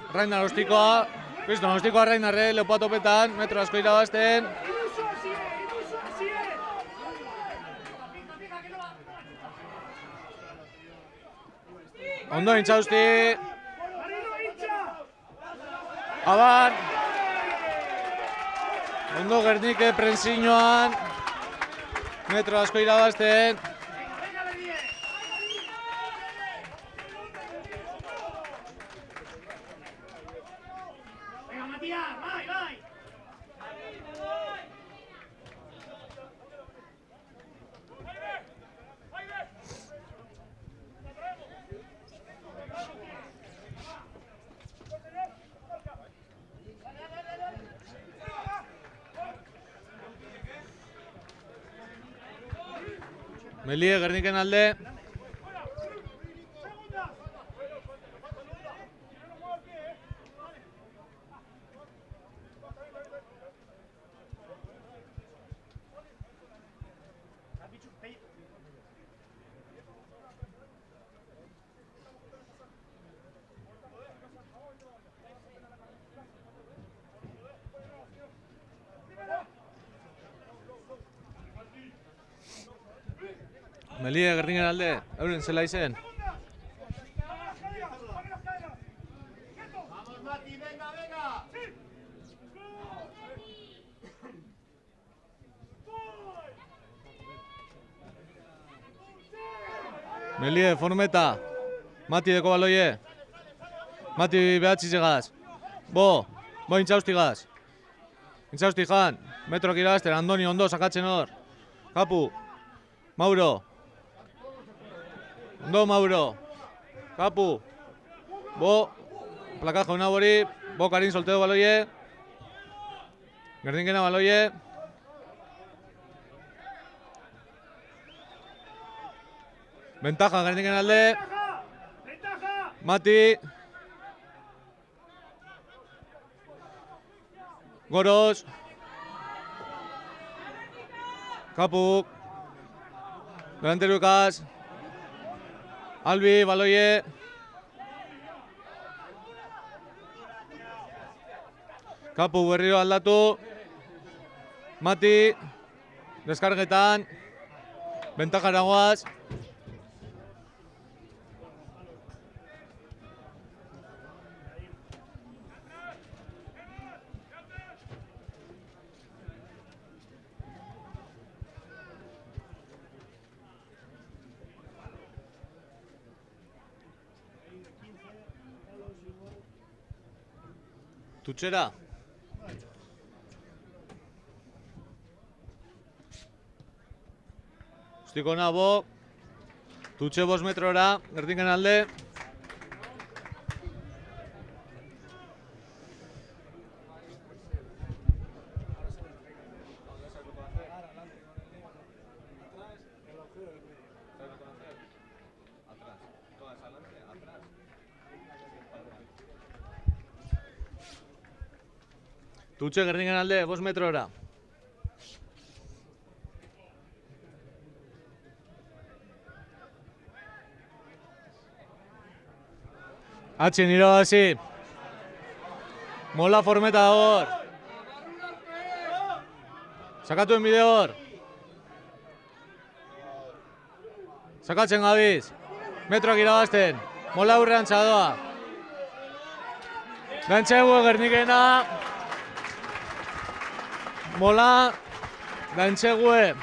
ostikoa, Piston ostikoa Rainarre, lepoa topetan, metro asko irabazten, ondo Intxausti, Aban, ondo Gernike prensiñoan, metro asko irabazten, Venga, Matías, vai. Melie Gerniken alde, Melie Gerniken alde, euren zela izen. Vamos, Mati, venga. Melie, formeta. Mati deko baloie. Mati behatzi zegaz. Bo intzaustigaz. Intzaustigan. Metroak irabazten, Andoni ondo sakatzen hor. Kapu. Mauro. Ondo Mauro. Kapu. Bo. Plaka jauna hori. Bo Karin solteo baloie. Gerdinkena baloie. Ventaja, Gerdinkena alde. Mati. Goros. Kapuk. Delanterukas. Albi, baloie. Kapu berriro aldatu. Mati. Deskargetan. Ventajara goaz. Tutxera. Ustiko nabo. Tutxe 5 metrora. Gerdinkena alde. Tutxe Gerdinkena alde, 5 metrora. Atxin irabazi. Mola formeta hor. Sakatuen bide hor. Sakatzen gabiz. Metroak irabazten. Mola aurrean txadoa. Gantxegu Gerdinkena. Mola, Gantxegue.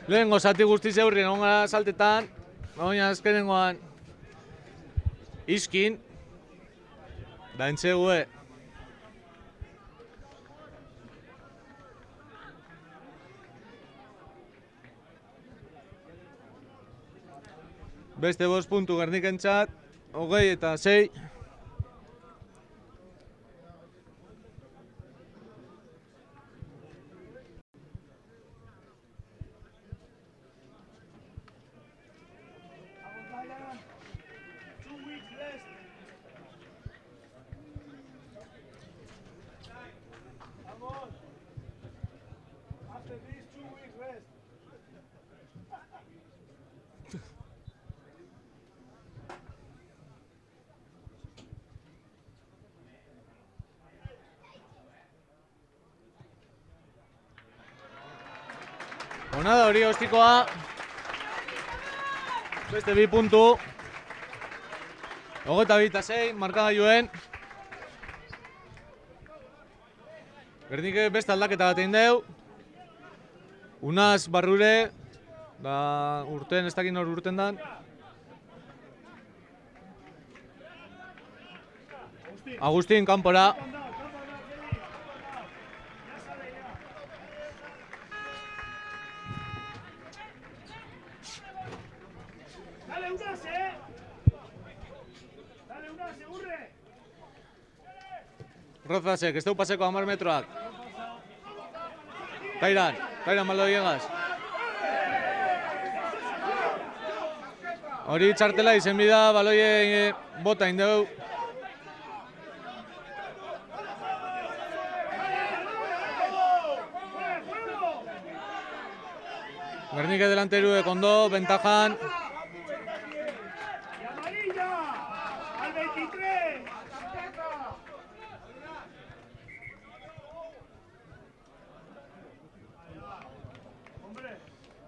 Lehengo zati guztiz eurrien onga saltetan, baina azkenengoan iskin, Gantxegue. Beste 5 puntu Gernikentzat, 20 eta 6. After this 2 weeks rest. Ona da hori ostikoa. Beste 2 puntu. 22-6 markagailuen. Gernik beste aldaketa bat egin deu. Unaz Barrure, da urten, ez dakit nor urten dan. Agustin, kanpora. Dale Unaz, Dale Unaz, urre. Rozasek, ez deu paseko 10 metroak. Tairan baldo diegaz. Hori txartela izen bida, baloie bota indeu. Gernik delanteruek ondo, ventajan. Y amarilla, al 23.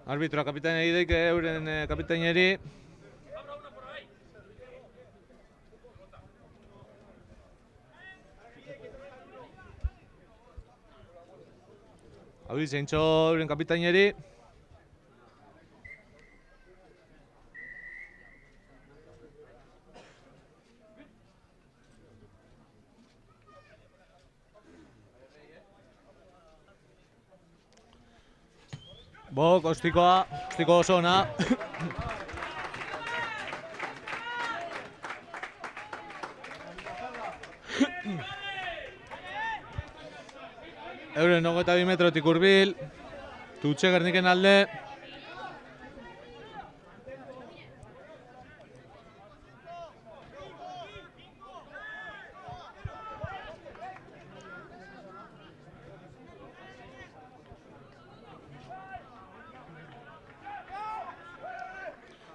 Arbitroa kapitainei deik euren kapitaineri. Hau zeintxo euren kapitaineri. Bok, ostikoa, ostiko oso ona. Euren 22 metrotik hurbil, Tutxe Gerniken alde.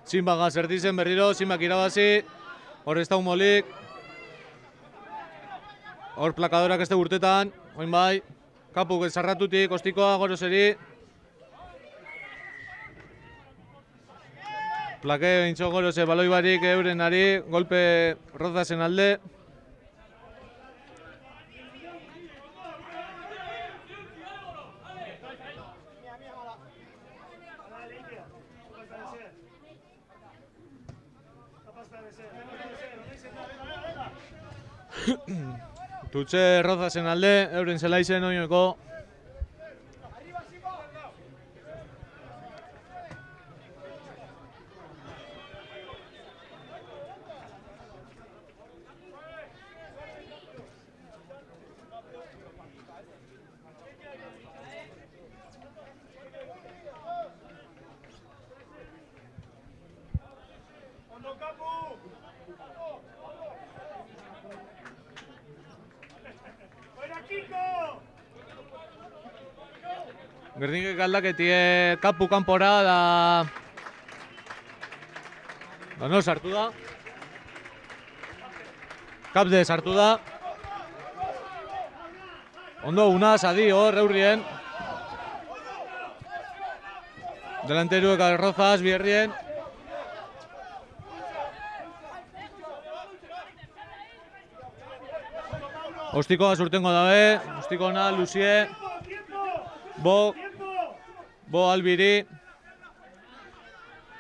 Sinbak azertizen berriro, Sinbak irabazi, hor ez da humolik. Hor plakadorak ez da urtetan, oin bai. Kapuk zarratutik, ostikoa, goroseri. Plake bintxo gorose baloi barik euren ari, golpe Rozasen alde. Tutxe Rozasen alde, euren zelaizen oinoko. Gernikek aldaketie kapu kanpora da... No, sartu da. Kapde sartu da. Ondo, Unaz, adi hor, eurrien. Delanteruek Rozas, bierrien. Ostikoa surtengo dabe, ostikona, Lucie. Bo Albiri.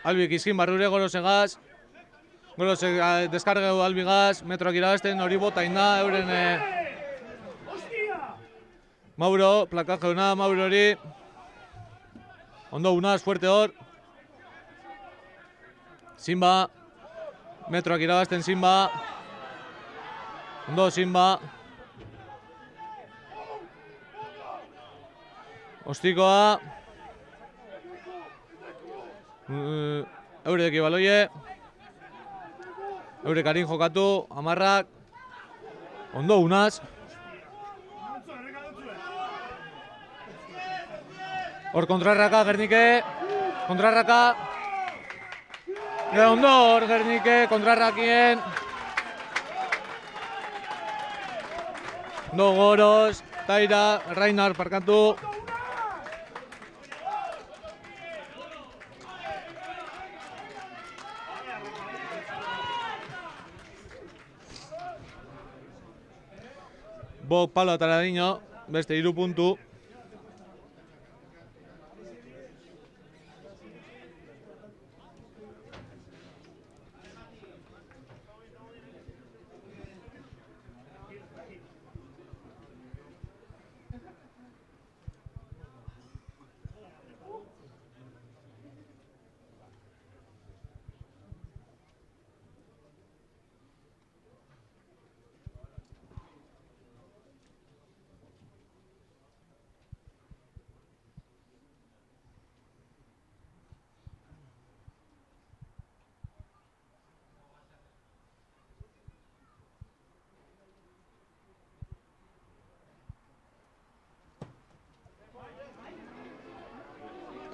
Albik izkin barrure gorosegaz. Gorose deskargeu albigaz, metroak irabazten hori botain da, euren... Mauro, plakajeuna, Mauro hori. Ondo, Unaz, fuerte hor. Sinba. Metroak irabazten Sinba. Ondo, Sinba. Ostikoa. Eurek baloie. Eurek harin jokatu, amarrak. Ondo, Unaz. Hor kontrarraka, Gernike. Kontrarraka. Ondo, hor Gernike, kontrarrakien. Ondo, Goros, Taira, Rainar, parkatu. Bok palo ataradino, beste 3 puntu.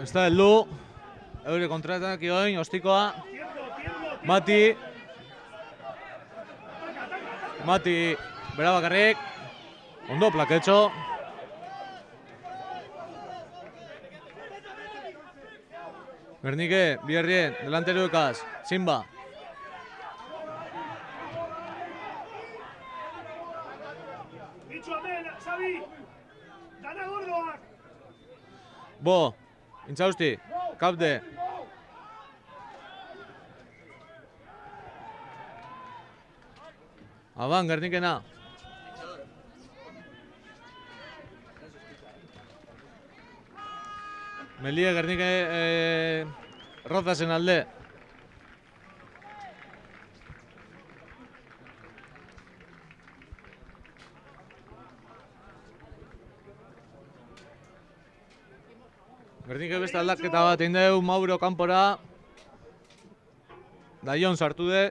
Ez da heldu, eure kontratak ioin, ostikoa. Mati. Mati, bera bakarrik. Ondo, plaketxo. Gernike, bierrien, delanteruekaz, Sinba. Dicho amena, Xavi. Dana gordoak. Bo, intzausti, kapde. Aban, Gernikena. Melie Gernike Rozasen alde. Gernike beste aldaketa bat egin deu, Mauro kanpora. Daion sartu de.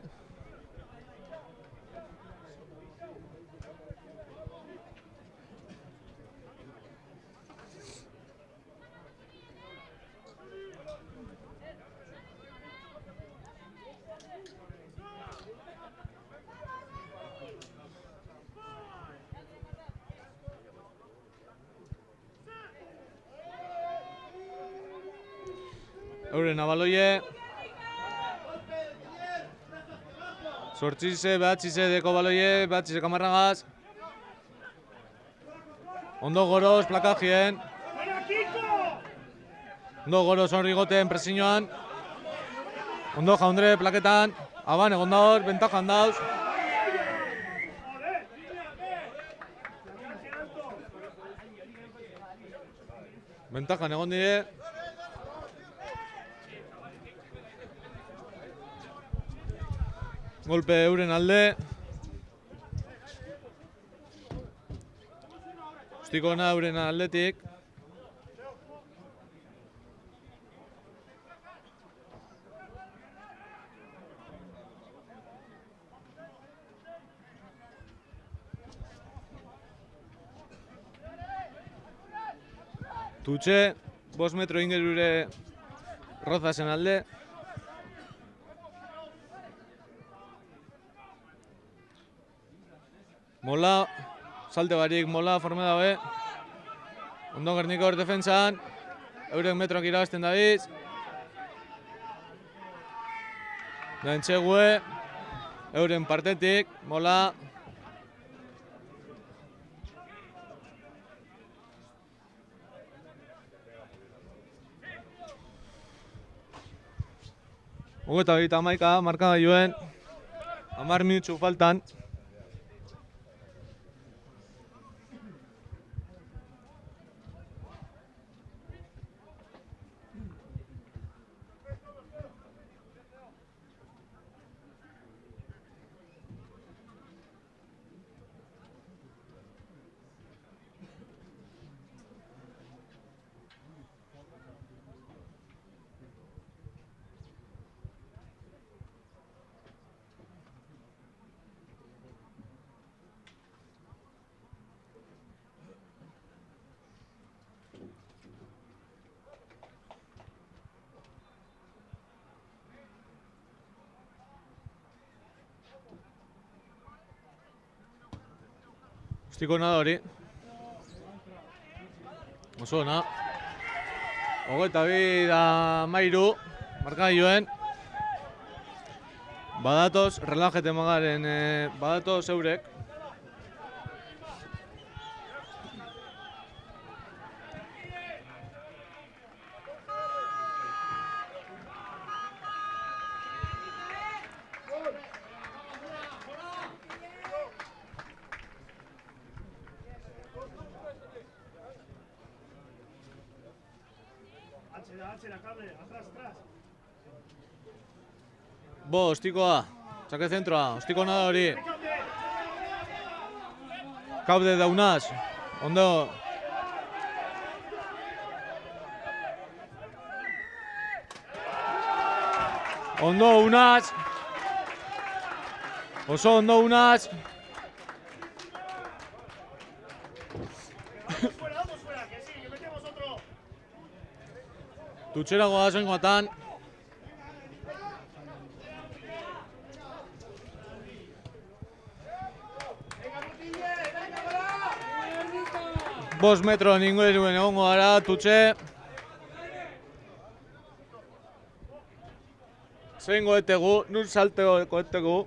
Euren abaloie. Sortzize, behatzize deko baloie, behatzize kamarragaz. Ondo goroz, plakajien. Ondo goroz horri goten presioan. Ondo jaundre plaketan. Aban, egon dauz, bentajan dauz. Bentajan egon dire. Golpe euren alde. Ostikona euren aldetik. Tutxe, 5 metro ingerure Rozasen alde. Mola, salte barik, Mola forme dabe. Ondo Gerniko hor defentsan. Euren metroak irabazten dabiz. Dantxegue, euren partetik, Mola. Hogeta bita amaika, marka gailuen. 10 minutsu faltan. Ostiko na da hori. Oso ona. 22 marka gailuen. Badatoz, relajete magaren, badatoz eurek. Bo, ostikoa, saque zentroa, ostiko nada hori. Kaude daunaz, ondo. Ondo unaz. Oso ondo unaz. Tutxera goazen guatan. Bost metro ningueruen egongo gara, tutxe. Zein goetegu, nur salteo goetegu.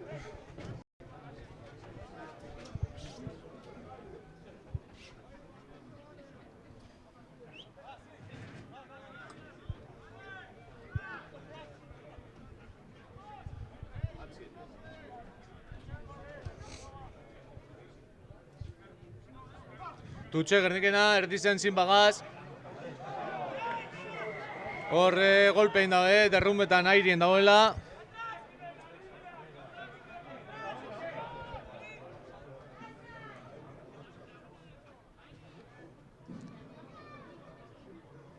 Tutxe Gernikena, erdizen zin bagaz. Hor golpein dabe, derrumbetan airien dagoela.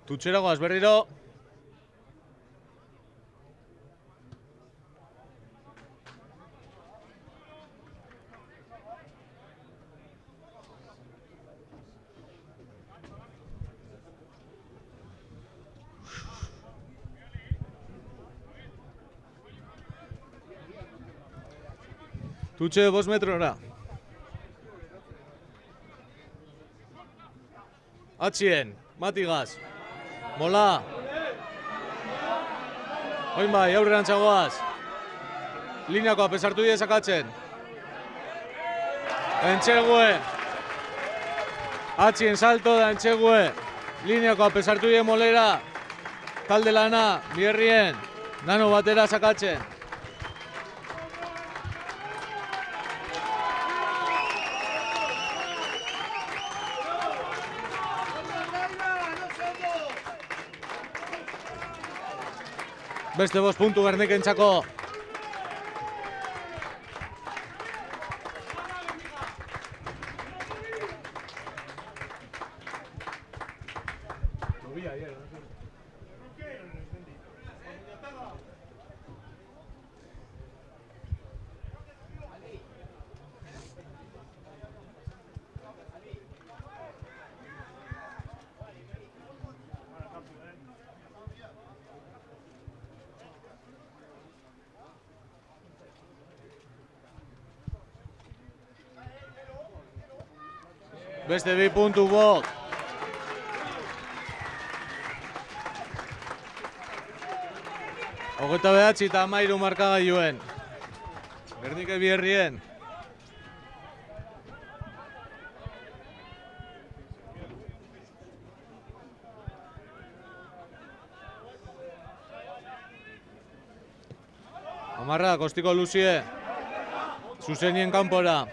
Tutxera goaz berriro. Tutxe 5 metrora. Atxien, Matigaz. Mola. Oin bai, aurreran txagoaz. Lineakoa pesartu die sakatzen. Entxegue. Atxien salto da entxegue. Lineakoa pesartu die molera. Talde lana, bierrien. Nano batera sakatzen. Beste 5 puntu Gernikentzako. Beste 2 puntu bok. Hogeita 9 eta 13 markagailuen. Gernike bierrien. Amarra, Kostiko Luzie. Zuzenien kanpora.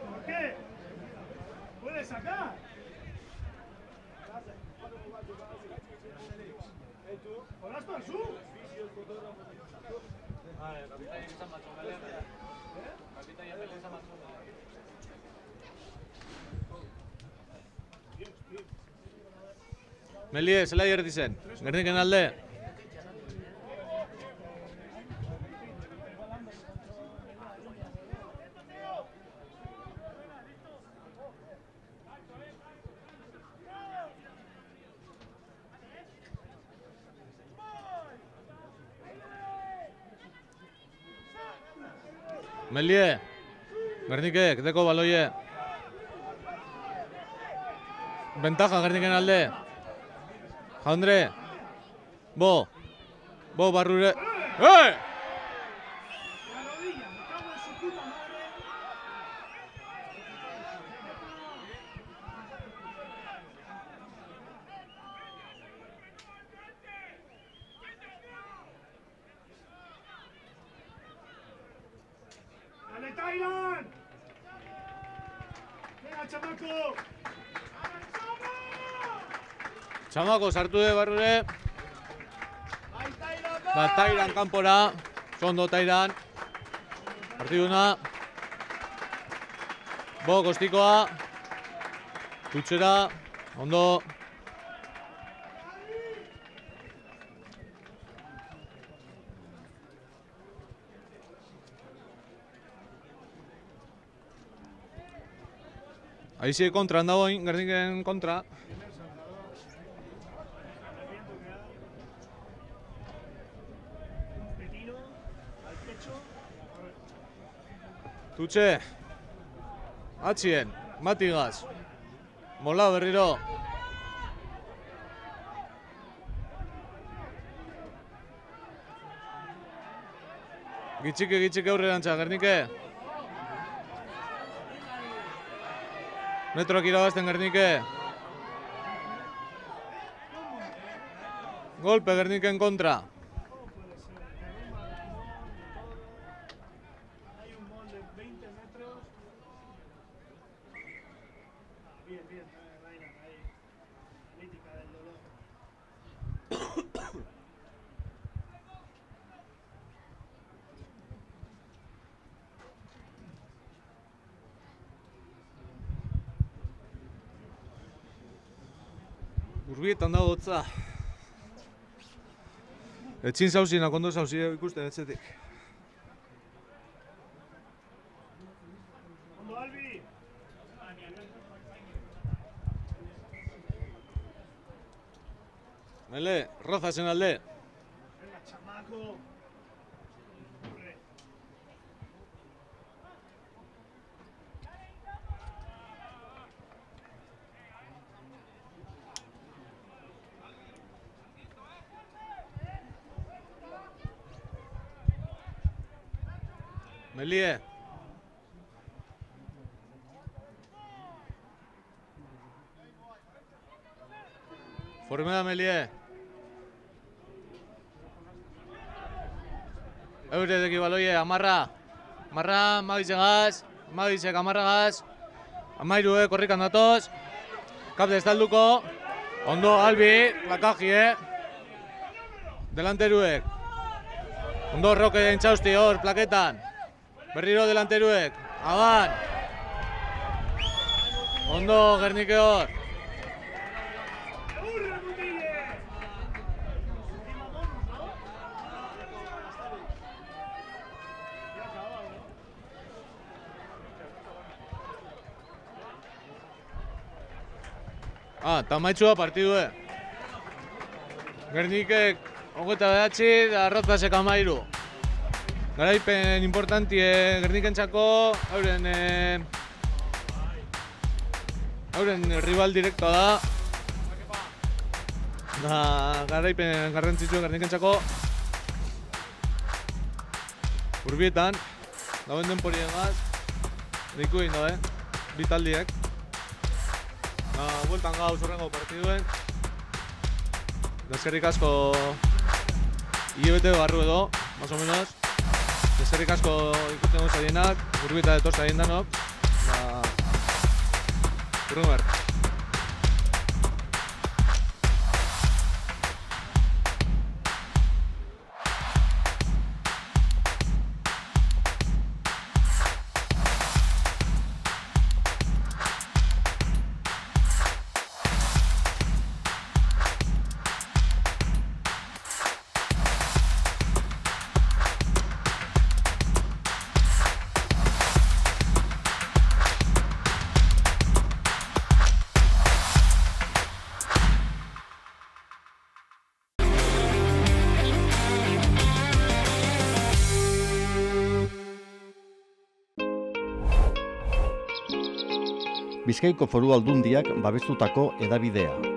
¿Por qué? ¿Puedes sacar? ¿Horas para su? Melie, zelai erdizen. Gerniken alde. Melie, Gernikek, deko baloie. Ventaja Gerniken alde. Jaundre. Bo barrure. ¡Eh! La rodilla, me cago en su puta madre. ¡Dale, Tyron! ¡Venga, chamaco! Txamako sartu de barrure. Tairan kanpora. Sondo Tairan. Partiduna. Bo Kostikoa. Tutxera. Ondo. Aizi kontra handago, Gerniken kontra. Tutxe. Atxien. Matigaz. Mola berriro. Gitxike aurrerantza, Gernike. Metroak irabazten Gernike. Golpe Gerniken kontra. Bien, bien, Ryan, ahí. Analítica del dolor. Urbietan dago hotza. Etxin zauzinak ondo zauzi ikusten etxetik. Ondo, Albi! Mele, Rozasen alde. Venga, chamaco! Hombre. Melie. Formeda Melie. Euredeki baloie, amarra. Amarra, magizegaz. Magizek amarragaz. Amairu, korrikan datoz. Kapde estalduko. Ondo, Albi, plakaji, Delanteruek. Ondo, Roque entxausti hor, plaketan. Berriro delanteruek. Aban. Ondo, Gernike hor. ¡Urra, Mutille! Última bonus, ¿no? Ya acabado, ¿no? Eta maitxua partidue. Gernikek 29 da Rozasek 13. Garaipen importantie Gernikentzako, euren rival direktoa da. Da garaipen garrantzitsua Gernikentzako. Urbietan, dauen denporiengaz, diku egin da, bi taldiek. Bueltan gauz horrengo partiduen. Eskerrik asko hilabete barru edo, más o menos. Eskerrik asko ikusten guz adienak, Urbieta detoz adien danok. Urrengo arte. Bizkaiko Foru Aldundiak babestutako hedabidea.